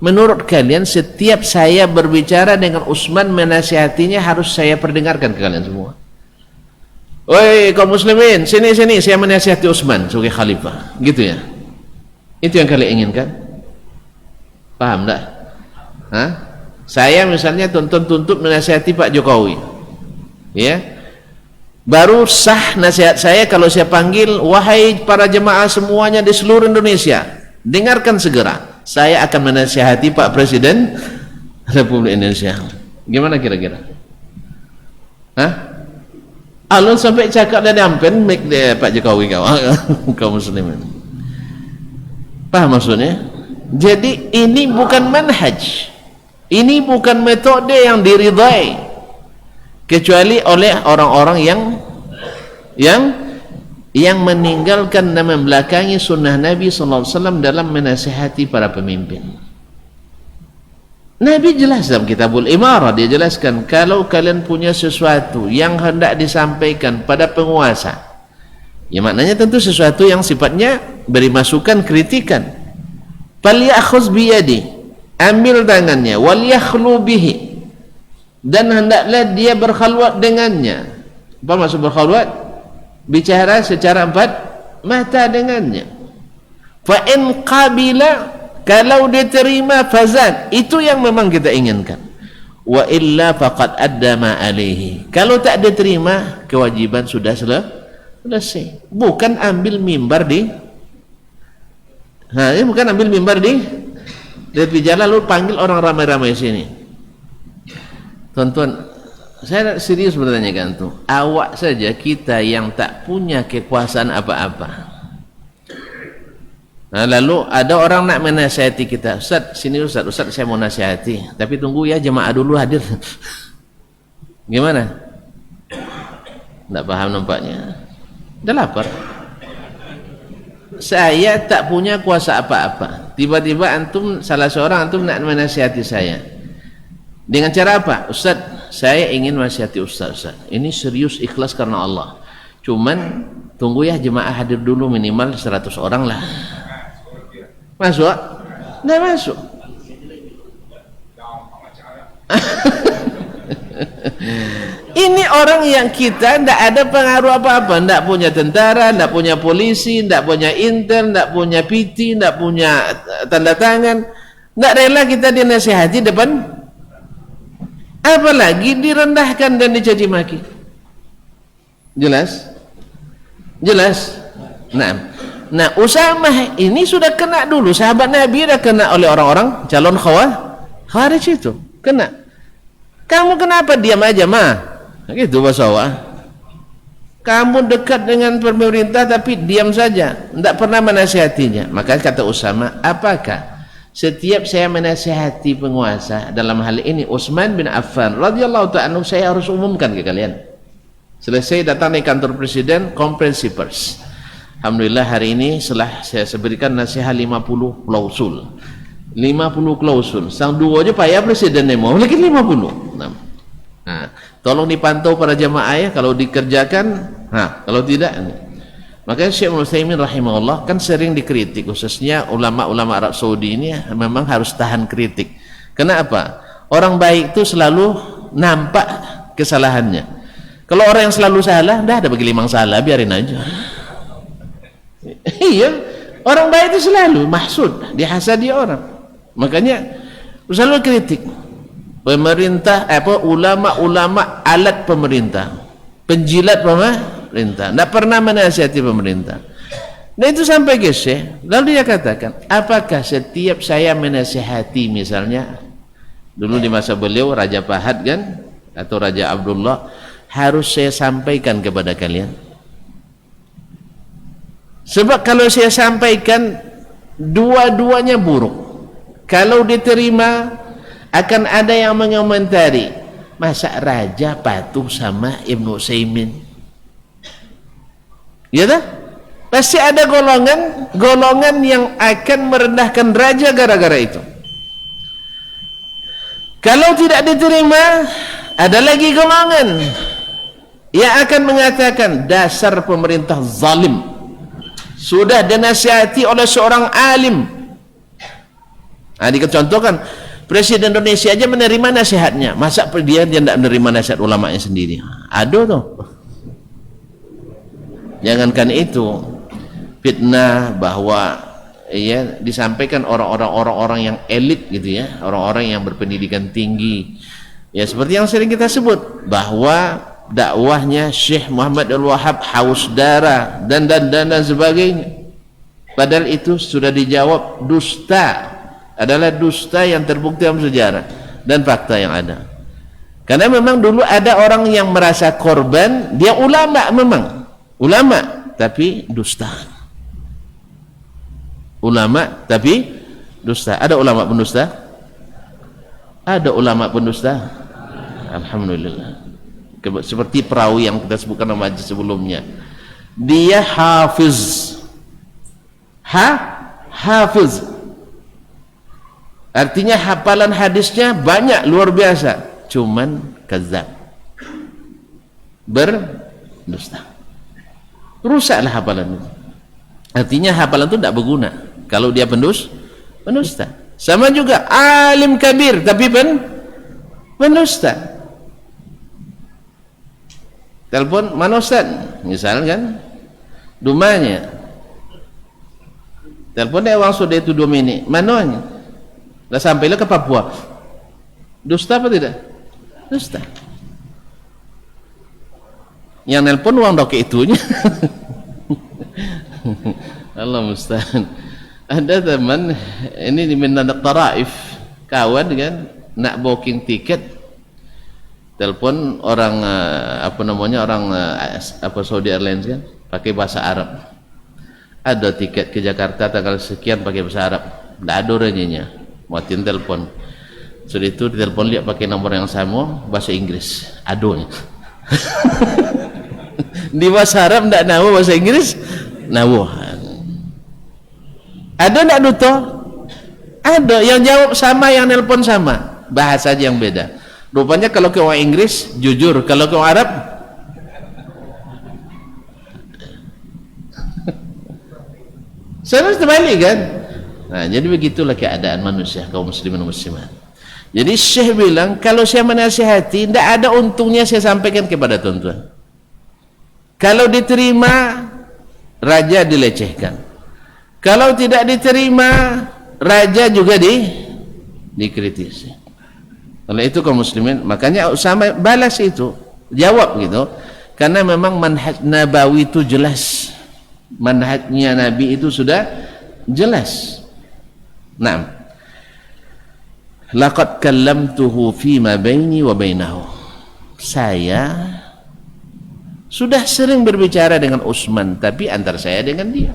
Menurut kalian setiap saya berbicara dengan Utsman menasihatinya harus saya perdengarkan ke kalian semua. Woi kaum muslimin, sini saya menasihati Utsman sebagai khalifah. Gitu ya. Itu yang kalian inginkan? Paham tak? Hah? Saya misalnya tuntut menasihati Pak Jokowi, ya, baru sah nasihat saya kalau saya panggil, wahai para jemaah semuanya di seluruh Indonesia, dengarkan segera, saya akan menasihati Pak Presiden Republik Indonesia. Gimana kira-kira? Hah? Alun sampai cakap dari ampen Pak Jokowi kaum muslimin. Paham maksudnya? Jadi ini bukan manhaj, ini bukan metode yang diridai kecuali oleh orang-orang yang meninggalkan dan membelakangi sunnah Nabi SAW dalam menasihati para pemimpin. Nabi jelas dalam Kitabul Imarah, dia jelaskan kalau kalian punya sesuatu yang hendak disampaikan pada penguasa, ya maknanya tentu sesuatu yang sifatnya beri masukan, kritikan, falyakhuz biyadi, ambil tangannya, wal yakhlu bihi, dan hendaklah dia berkhalwat dengannya. Apa maksud berkhalwat? Bicara secara empat mata dengannya. Fa in qabila, kalau diterima fazad, itu yang memang kita inginkan. Wa illa faqad adda ma alaihi, kalau tak diterima kewajiban sudah selesai. Bukan ambil mimbar di ini bukan ambil mimbar di jalan lalu panggil orang ramai-ramai sini. Tuan-tuan, saya serius bertanya kan tuh, awak saja kita yang tak punya kekuasaan apa-apa. Nah, lalu ada orang nak menasihati kita, Ustaz, sini Ustaz saya mau nasihati, tapi tunggu ya jemaah dulu hadir. Gimana? Tak paham nampaknya. Dah lapar. Saya tak punya kuasa apa-apa. Tiba-tiba antum, salah seorang antum nak menasihati saya. Dengan cara apa? Ustaz, saya ingin nasihati Ustaz. Ini serius ikhlas karena Allah. Cuman tunggu ya jemaah hadir dulu minimal 100 orang lah. Masuk? Tidak masuk. Ini orang yang kita tidak ada pengaruh apa-apa, tidak punya tentara, tidak punya polisi, tidak punya intel, tidak punya PT, tidak punya tanda tangan, tidak rela kita dinasihati depan, apalagi direndahkan dan dicaci maki. Jelas? Jelas? Nah, Usamah ini sudah kena dulu, sahabat Nabi dah kena oleh orang-orang calon khawarij itu, kena. Kamu kenapa diam aja mah? Gitu bahasa awak. Kamu dekat dengan pemerintah tapi diam saja, tidak pernah menasihatinya. Maka kata Usamah, apakah setiap saya menasihati penguasa, dalam hal ini Utsman bin Affan radhiyallahu ta'ala, saya harus umumkan ke kalian? Selesai datang di kantor presiden, konferensi pers. Alhamdulillah hari ini setelah saya berikan nasihat 50 klausul. 50 klausul. Sang dua aja payah presiden mau lagi 50. Nah, tolong dipantau para jamaah ya, kalau dikerjakan, kalau tidak. Makanya Syekh Utsaimin rahimahullah kan sering dikritik, khususnya ulama-ulama Arab Saudi ini memang harus tahan kritik. Kenapa? Orang baik itu selalu nampak kesalahannya. Kalau orang yang selalu salah, dah ada bagi limang salah, biarin aja. Iya, orang baik itu selalu mahsud, dihasadi orang. Makanya selalu kritik pemerintah, ulama-ulama alat pemerintah, penjilat pemerintah, tidak pernah menasihati pemerintah. Nah itu sampai ke Syekh, lalu dia katakan, apakah setiap saya menasihati, misalnya dulu di masa beliau Raja Fahad kan, atau Raja Abdullah, harus saya sampaikan kepada kalian? Sebab kalau saya sampaikan, dua-duanya buruk. Kalau diterima, akan ada yang mengomentari, masa raja patuh sama Ibnu Utsaimin? Ya tak? Pasti ada golongan yang akan merendahkan raja gara-gara itu. Kalau tidak diterima, ada lagi golongan yang akan mengatakan, dasar pemerintah zalim, sudah dinasihati oleh seorang alim. Nah, dicontohkan Presiden Indonesia aja menerima nasihatnya, masa dia tidak menerima nasihat ulamanya sendiri? Aduh tuh. Jangankan itu, fitnah bahwa ya disampaikan orang-orang yang elit gitu ya, orang-orang yang berpendidikan tinggi. Ya seperti yang sering kita sebut bahwa dakwahnya Syekh Muhammad Al-Wahhab haus darah dan sebagainya. Padahal itu sudah dijawab dusta, adalah dusta yang terbukti dalam sejarah dan fakta yang ada. Karena memang dulu ada orang yang merasa korban, dia ulama, memang ulama tapi dusta. Ulama tapi dusta. Ada ulama pendusta? Ada ulama pendusta? Alhamdulillah. Seperti perawi yang kita sebutkan nama sebelumnya, dia hafiz, hafiz, Artinya hafalan hadisnya banyak, luar biasa, cuman kadzab, berdusta. Rusaklah hafalan itu. Artinya hafalan itu tidak berguna kalau dia pendusta. Sama juga alim kabir tapi pendusta. Telepon, mana Ustaz? Misalkan dumanya. Telepon dia orang sudah itu 2 minit. Mananya? Dah sampailah ke Papua. Dusta apa tidak? Dusta. Yang nelpon uang dok itunya. Allah musta'an. Ada teman ini di Menadak Taraif, kawan kan nak booking tiket. Telepon orang orang Saudi Airlines kan pakai bahasa Arab. Ada tiket ke Jakarta tanggal sekian pakai bahasa Arab. Tidak ada orangnya. Matiin telepon. Sudah itu ditelepon lihat pakai nomor yang sama bahasa Inggris. Adonya. Di bahasa Arab tidak tahu bahasa Inggris. Nahu. Ada tidak duto? Ada. Yang jawab sama, yang nelpon sama. Bahasa aja yang beda. Rupanya kalau ke orang Inggris jujur, kalau ke orang Arab saya terbalik kan. Nah, jadi begitulah keadaan manusia kaum muslimin dan muslimat. Jadi Syekh bilang kalau saya menasihati tidak ada untungnya saya sampaikan kepada tuan-tuan. Kalau diterima raja dilecehkan, kalau tidak diterima raja juga dikritisi. Oleh itu kaum muslimin, makanya sama balas itu, jawab gitu. Karena memang manhaj nabawi itu jelas. Manhajnya Nabi itu sudah jelas. Naam. Laqad kallamtuhu fima baini wa bainahu. Saya sudah sering berbicara dengan Utsman, tapi antara saya dengan dia.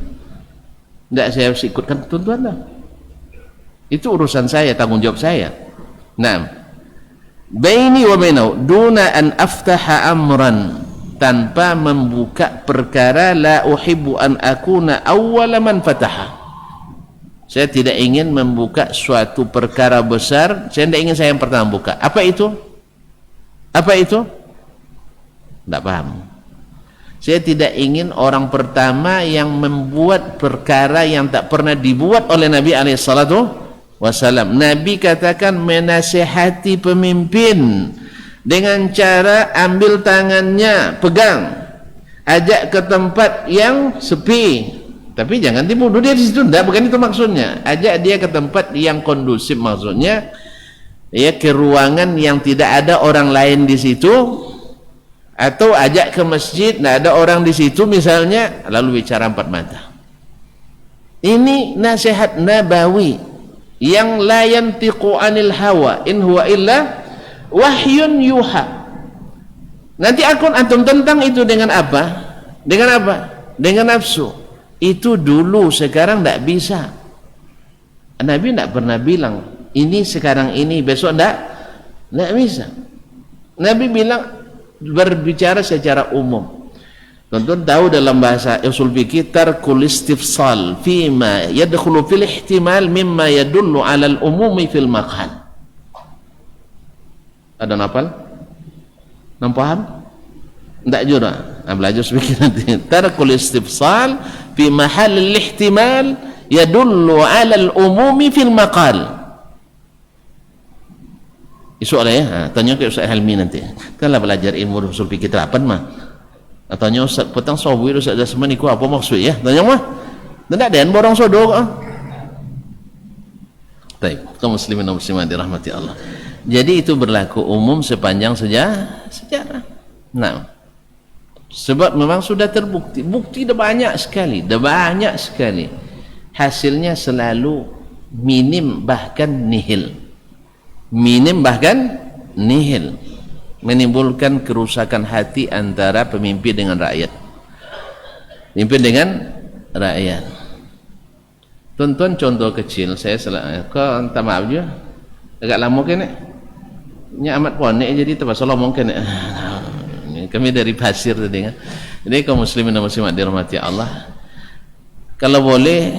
Tidak saya harus ikutkan tuan-tuan lah. Itu urusan saya, tanggung jawab saya. Naam. Baini wa bainahu duna an aftaha amran, tanpa membuka perkara. La uhibbu an akuna awwala man fataha. Saya tidak ingin membuka suatu perkara besar, saya tidak ingin saya yang pertama buka. Apa itu? Apa itu? Tidak paham. Saya tidak ingin orang pertama yang membuat perkara yang tak pernah dibuat oleh Nabi alaihissalatu wassalam. Nabi katakan menasihati pemimpin dengan cara ambil tangannya, pegang, ajak ke tempat yang sepi, tapi jangan dibunuh dia di situ. Tidak, bukan itu maksudnya. Ajak dia ke tempat yang kondusif, maksudnya ya ke ruangan yang tidak ada orang lain di situ, atau ajak ke masjid tidak ada orang di situ misalnya, lalu bicara 4 mata. Ini nasihat nabawi yang la yantiqu anil hawa in huwa illa wahyun yuha. Nanti antum tentang itu dengan apa? Dengan apa? Dengan nafsu. Itu dulu, sekarang tidak bisa. Nabi tidak pernah bilang ini sekarang ini, besok tidak bisa. Nabi bilang berbicara secara umum. Tuan-tuan tahu dalam bahasa usul fikih tarkul istifsal fima yadkhulu fil ihtimal mimma yadullu ala al-umumi fil maqal. Ada nafal? Nampak? Tidak juga. Belajar fikih nanti. Tarkul istifsal fi mahal al-ihtimal yadullu ala al-umumi fil maqal. Isu ada ya? Tanya ke Ustaz Helmi nanti. Kan lah belajar ilmu usul fikih terapan mah. Tanya Ustaz petang sawi Ustaz Jasman iku apa maksud ya? Tanya mah. Tidak ada yang borong sodok. Baik, kaum muslimin dan muslimat dirahmati Allah. Jadi itu berlaku umum sepanjang sejarah. Nah, sebab memang sudah terbukti, bukti dah banyak sekali, hasilnya selalu minim bahkan nihil, menimbulkan kerusakan hati antara pemimpin dengan rakyat. Tuan-tuan, contoh kecil saya kau minta maaf je agak lama kan nya amat ponek jadi terpaksa ngomong kan. Kami dari Pasir tadi kan. Jadi kaum muslimin dan muslimat dirahmati Allah, kalau boleh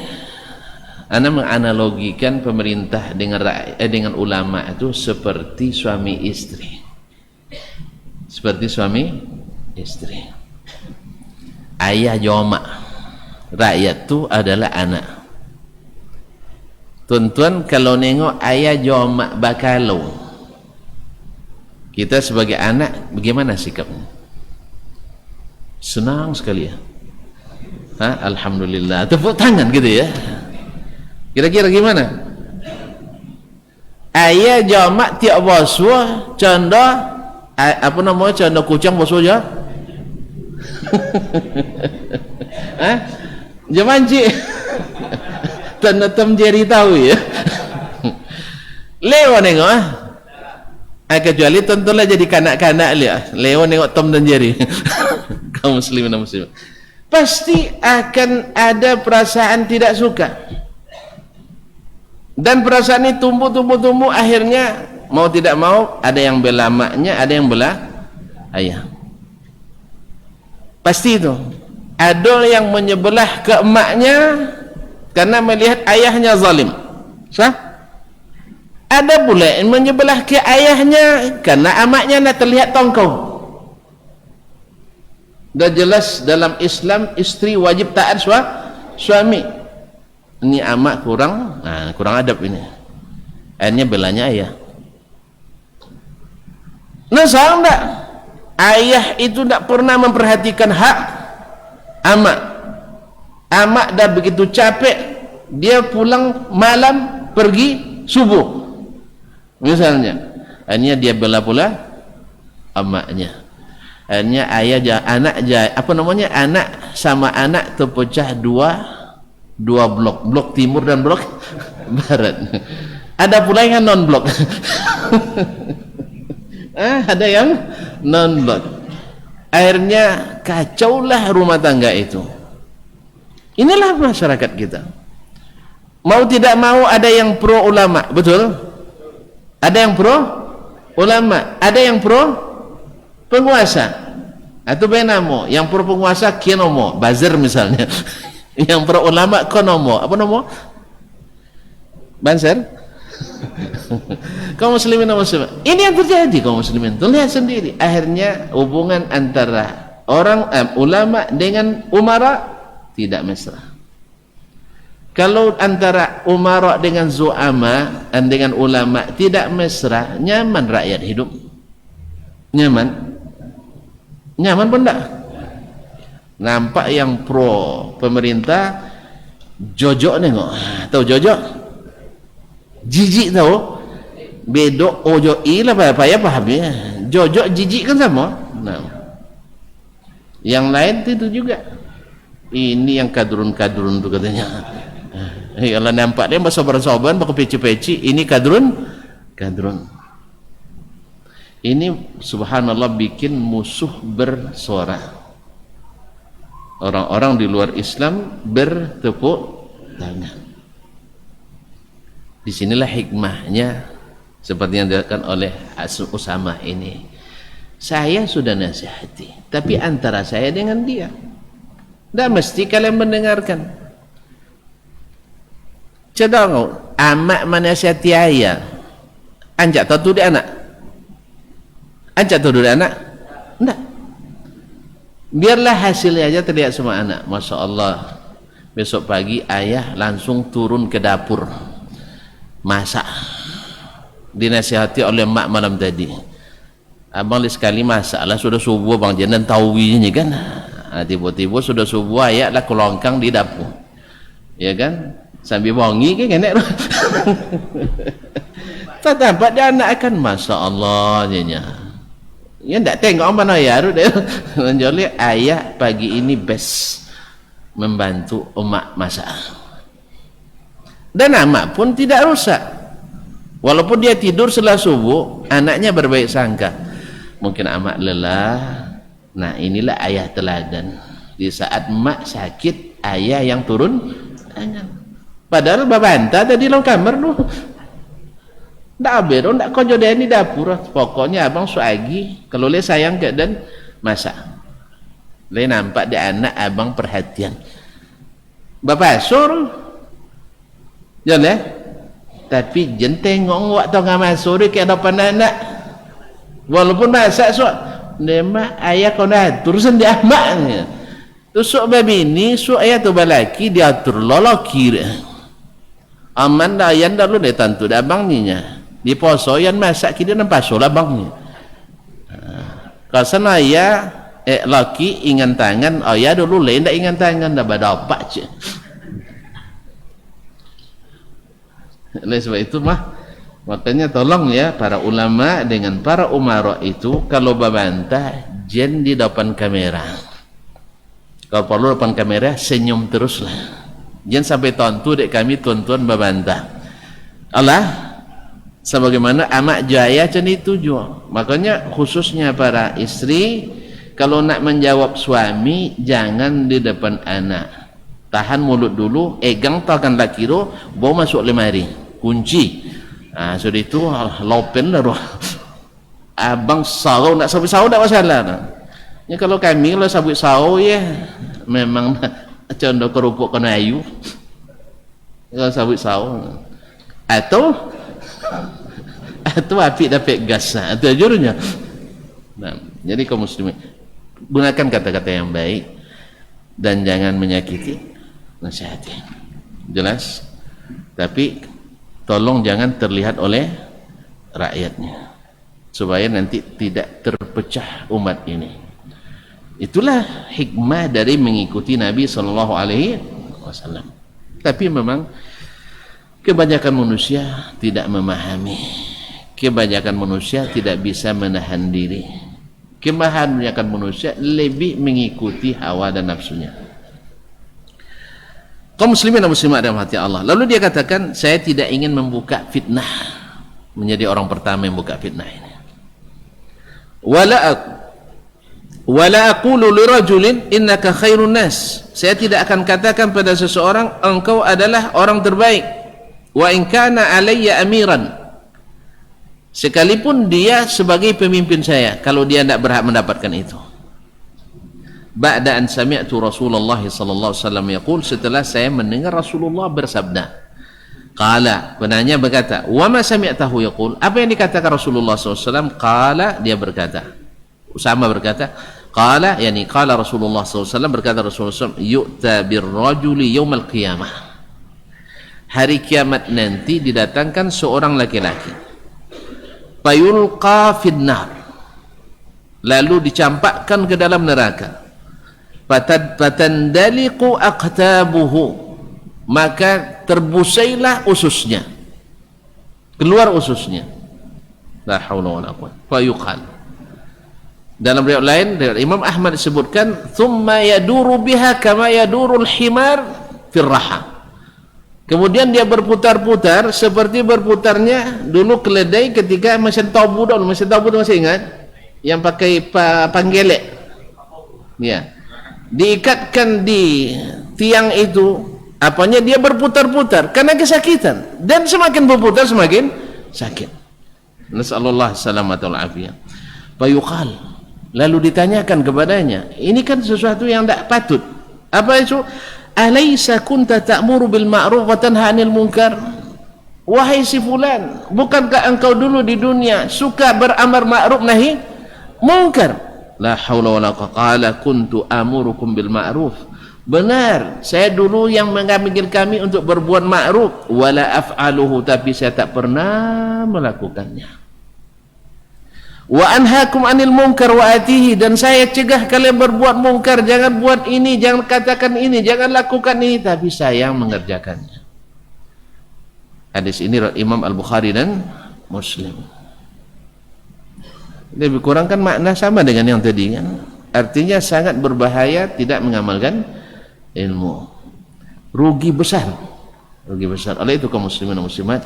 Ana menganalogikan pemerintah dengan dengan ulama itu seperti suami istri. Seperti suami istri. Ayah joma, rakyat itu adalah anak. Tuan-tuan, kalau nengok ayah joma bakalau, kita sebagai anak bagaimana sikapnya? Senang sekali ya. Alhamdulillah, tepuk tangan gitu ya. Kira-kira gimana? Ayah joma tiap boswa, contoh apa namanya, contoh kucing boswa ya? Jamanci tanda Tom Jerry tahu ya. Leo nengok kecuali tentulah jadi kanak-kanak lihat Leo nengok Tom dan Jerry. Kaum muslimin dan muslimat pasti akan ada perasaan tidak suka, dan perasaan ini tumbuh akhirnya mau tidak mau ada yang bela maknya, ada yang bela ayah. Pasti itu ada yang menyebelah ke emaknya karena melihat ayahnya zalim, sah? Ada pula yang menyebelah ke ayahnya karena amaknya nak terlihat tongkol. Dah jelas dalam Islam istri wajib taat suami. Ini amak kurang adab ini. Akhirnya belanya ayah. Nah, salah enggak? Ayah itu tidak pernah memperhatikan hak amak. Amak dah begitu capek, dia pulang malam pergi subuh misalnya, akhirnya dia bela pula amaknya. Akhirnya ayah anak sama anak terpecah dua blok timur dan blok barat. Ada pula yang non blok. Ada yang non blok. Akhirnya kacaulah rumah tangga itu. Inilah masyarakat kita. Mau tidak mau ada yang pro ulama, betul? Ada yang pro ulama, ada yang pro penguasa. Atau benamo, yang pro penguasa kinomo, buzzer misalnya. Yang pro ulama konomo, apa nomo? Banser? Kaum muslimin dan muslimat. Ini yang terjadi kaum muslimin. Tuh lihat sendiri. Akhirnya hubungan antara orang ulama dengan umara tidak mesra. Kalau antara umara dengan zu'ama dan dengan ulama tidak mesra, nyaman rakyat hidup? Nyaman pun tak? Nampak yang pro pemerintah jojok nengok. Tahu jojok? Jijik tahu? Bedok ojo i lah payah paham ya. Jojok jijik kan sama. Nah, yang lain itu juga. Ini yang kadrun tu katanya. Kalau nampak dia bersoban-soban, pakai peci-peci, ini kadrun. Ini subhanallah bikin musuh bersuara. Orang-orang di luar Islam bertepuk tangan. Disinilah hikmahnya seperti yang dilakukan oleh Usama ini. Saya sudah nasihati, tapi antara saya dengan dia. Tidak mesti kalian mendengarkan. Cedong, amak menasihati ayah. Anjak tahu dia anak. Anjak tahu dia anak. Tidak. Biarlah hasilnya aja terlihat sama anak. Masya Allah. Besok pagi ayah langsung turun ke dapur masak. Dinasihati oleh mak malam tadi. Abang sekali masak lah, sudah subuh bang jangan tahuinya kan. Tiba-tiba sudah subuh ayah lah kelongkang di dapur. Ya kan? Sambil bongi kan kena. Tak dapat dia anak akan masya Allah jadinya. Ya tak tengok mana ya dia. Menjolek ayah pagi ini best membantu emak masak. Dan amak pun tidak rusak. Walaupun dia tidur setelah subuh, anaknya berbaik sangka. Mungkin amak lelah. Nah, inilah ayah teladan. Di saat mak sakit, ayah yang turun tangan. Padahal babanta tadi dalam kamar tu. Tak abero, tak kau jodoh ni dapur. Pokoknya abang suagi, kalau le sayang ke dan masak. Le nampak dia anak abang perhatian. Bapak sur, Jangan tapi jen tengok waktu ngah masuk dia kayak depan anak walaupun masak sok nema ayah kau dah atur sendi ahmaknya tu sok babi ni sok ayah tu balaki dia atur lolaki aman dah ayah dah lu dia tantu dah abang ni nya di poso yang masak kita nampak solah abang ni kasan ayah laki ingan tangan ayah dulu lain dah ingan tangan dah badapak je. Oleh sebab itu makanya tolong ya para ulama dengan para umara itu kalau babantah jen di depan kamera, kalau perlu depan kamera senyum teruslah, jen sampai tontu dek kami tuan-tuan babantah Allah sebagaimana amak jaya cen itu juga. Makanya khususnya para istri kalau nak menjawab suami jangan di depan anak, tahan mulut dulu, egang takan laki ro bawa masuk lemari kunci. Sudah itu lopen lah roh. Abang sahau nak sabut sahau tak masalah. Ya kalau kami kalau sabut sahau ya memang condong kerupuk kena ayu. Kalau sabut sahau atau api dapat gas atau jurnya. Nah, jadi kaum muslimin gunakan kata-kata yang baik dan jangan menyakiti, nasihati. Jelas? Tapi tolong jangan terlihat oleh rakyatnya supaya nanti tidak terpecah umat ini. Itulah hikmah dari mengikuti Nabi SAW. Tapi memang kebanyakan manusia tidak memahami, kebanyakan manusia tidak bisa menahan diri, kebanyakan manusia lebih mengikuti hawa dan nafsunya. Kaum muslimin dan muslimat dalam hati Allah. Lalu dia katakan, saya tidak ingin membuka fitnah, menjadi orang pertama yang membuka fitnah ini. Wala aqulu lirajulin innaka khairun nas. Saya tidak akan katakan pada seseorang engkau adalah orang terbaik. Wa in kana alayya amiran. Sekalipun dia sebagai pemimpin saya, kalau dia tidak berhak mendapatkan itu. Ba'da an sami'tu Rasulullah sallallahu alaihi wasallam yaqul, setelah saya mendengar Rasulullah bersabda. Qala, penanya berkata, wa ma sami'tahu yaqul, apa yang dikatakan Rasulullah sallallahu alaihi wasallam? Qala, dia berkata, Usama berkata, qala yani qala Rasulullah sallallahu alaihi wasallam, berkata Rasulullah sallallahu alaihi wasallam, yu'ta birrajuli yaumal qiyamah. Hari kiamat nanti didatangkan seorang laki-laki. Fayulqa finnar. Lalu dicampakkan ke dalam neraka. Fatandaliqu aqtabuhu, maka terbusailah ususnya, keluar ususnya. La haula wala quwwata. Fayuqal, dalam riwayat lain dari Imam Ahmad disebutkan, thumma yaduru biha kama yadurul himar fir raha. Kemudian dia berputar-putar seperti berputarnya dulu keledai ketika mesin tabu dulu. Mesin tabu masih ingat? Yang pakai panggelek, ya, diikatkan di tiang itu, apanya dia berputar-putar karena kesakitan, dan semakin berputar semakin sakit. Nasallallahu salamatul afiyah. Fayuqal, lalu ditanyakan kepadanya, ini kan sesuatu yang tidak patut. Apa itu? Alaysa kunta ta'muru bil ma'ruf wa tanha 'anil munkar? Wahai si fulan, bukankah engkau dulu di dunia suka beramar ma'ruf nahi munkar? La haula wala quwwata. Qala kuntu amurukum bil ma'ruf. Benar, saya dulu yang mengambil kami untuk berbuat ma'ruf, wala af'aluhu, tapi saya tak pernah melakukannya. Wa anhaakum 'anil munkar wa atihi, dan saya cegah kalian berbuat mungkar, jangan buat ini, jangan katakan ini, jangan lakukan ini, tapi saya yang mengerjakannya. Hadis ini Imam Al-Bukhari dan Muslim. Lebih kurang kan makna sama dengan yang tadi kan. Artinya sangat berbahaya tidak mengamalkan ilmu. Rugi besar. Rugi besar. Oleh itu kaum muslimin dan muslimat,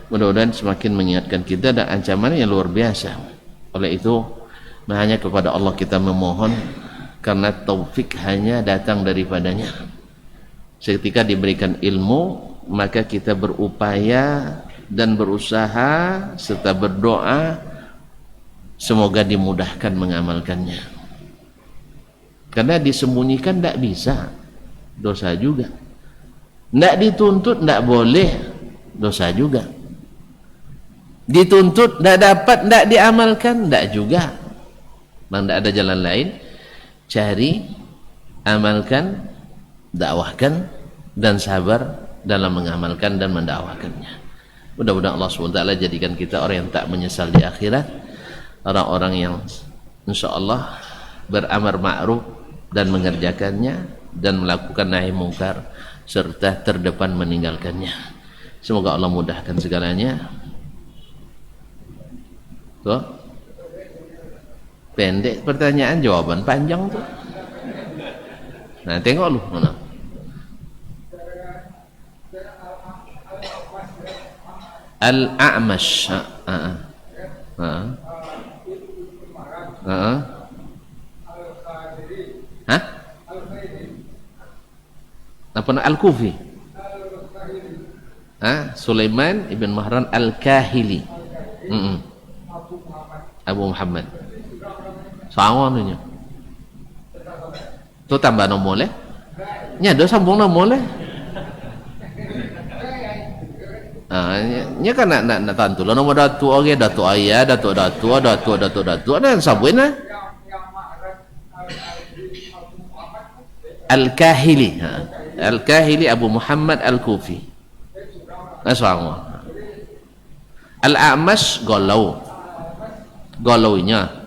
mudah-mudahan semakin mengingatkan kita dan ancaman yang luar biasa. Oleh itu hanya kepada Allah kita memohon, karena taufik hanya datang daripadanya. Ketika diberikan ilmu, maka kita berupaya dan berusaha serta berdoa semoga dimudahkan mengamalkannya. Karena disembunyikan tidak bisa, dosa juga. Tidak dituntut, tidak boleh, dosa juga. Dituntut, tidak dapat, tidak diamalkan, tidak juga. Memang tidak ada jalan lain. Cari, amalkan, dakwahkan, dan sabar dalam mengamalkan dan mendakwahkannya. Mudah-mudahan Allah SWT jadikan kita orang yang tak menyesal di akhirat, orang-orang yang insyaAllah beramar ma'ruf dan mengerjakannya, dan melakukan nahi mungkar serta terdepan meninggalkannya. Semoga Allah mudahkan segalanya. Tuh, pendek pertanyaan, jawaban panjang tuh. Nah, tengok lu mana. Al-A'mash. Hah? Apa nak Al-Kufi? Sulaiman ibn Mahran Al-Kahili. Abu Muhammad. Sama nunya. Tu tambah nombor leh. Nya do sambung nombor leh. Nya kan nak tantu lah nombor datu orang, datu ayah, datu dan sabuin lah. Al-Kahili. Al-Kahili Abu Muhammad Al-Kufi. Sama. Al-A'mash golaunya.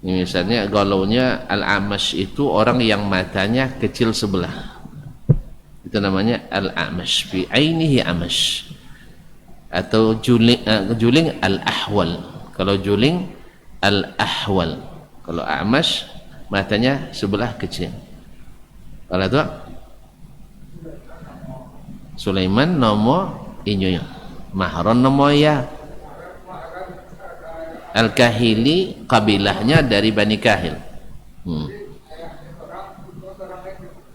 Ini misalnya golaunya Al-A'mash itu orang yang matanya kecil sebelah. Itu namanya Al-A'mash. Fi ainihi amash. Atau juling Al-Ahwal. Kalau juling Al-Ahwal. Kalau A'mash matanya sebelah kecil. Kalau tu Sulaiman nomor inyo. Mahron nomor ya. Al-Kahili kabilahnya dari Bani Kahil.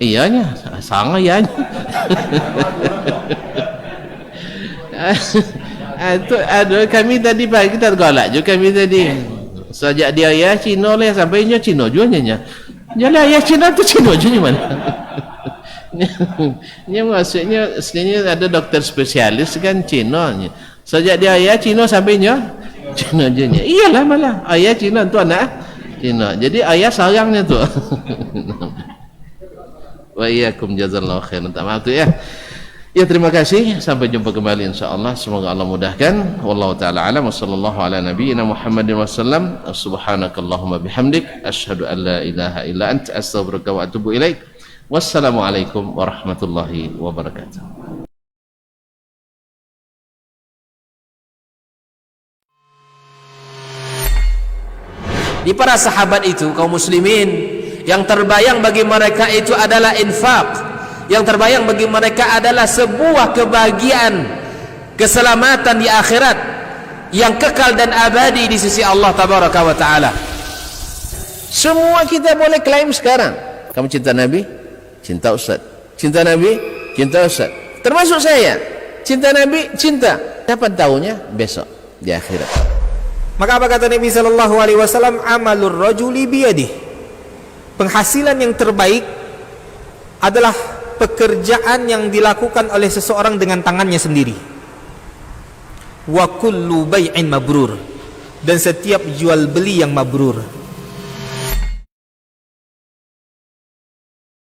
Iyanya, sangat ya. Itu ada kami tadi pagi kita galak juga kami tadi. Sejak dia ya Cina lah sampai nya Cina juga nya. Jalan ya Cina tu Cina je mana. Ini maksudnya sebenarnya ada dokter spesialis kan Cina nya. Sejak dia ya Cina sampai nya Cina je nya. Iyalah malah ayah Cina tu anak Cina. Jadi ayah sarangnya tu. Wa iyyakum jazallahu khairan. Maaf tu ya. Ya, terima kasih, sampai jumpa kembali insyaallah. Semoga Allah mudahkan. Wallahu taala alam wa sallallahu ala nabiyyina Muhammadin wasallam. Subhanakallahumma bihamdik asyhadu an la ilaha illa anta astaghfiruka wa atubu ilaik. Wassalamualaikum warahmatullahi wabarakatuh. Di para sahabat itu, kaum muslimin, yang terbayang bagi mereka itu adalah infak. Yang terbayang bagi mereka adalah sebuah kebahagiaan, keselamatan di akhirat yang kekal dan abadi di sisi Allah tabaraka wa taala. Semua kita boleh klaim sekarang. Kamu cinta Nabi? Cinta Ustaz. Cinta Nabi? Cinta Ustaz. Termasuk saya. Cinta Nabi? Cinta. Dapat tahunya besok di akhirat. Maka apa kata Nabi SAW? Amalur rajuli biyadih. Penghasilan yang terbaik adalah pekerjaan yang dilakukan oleh seseorang dengan tangannya sendiri. Wa kullu bai'in mabrur. Dan setiap jual beli yang mabrur.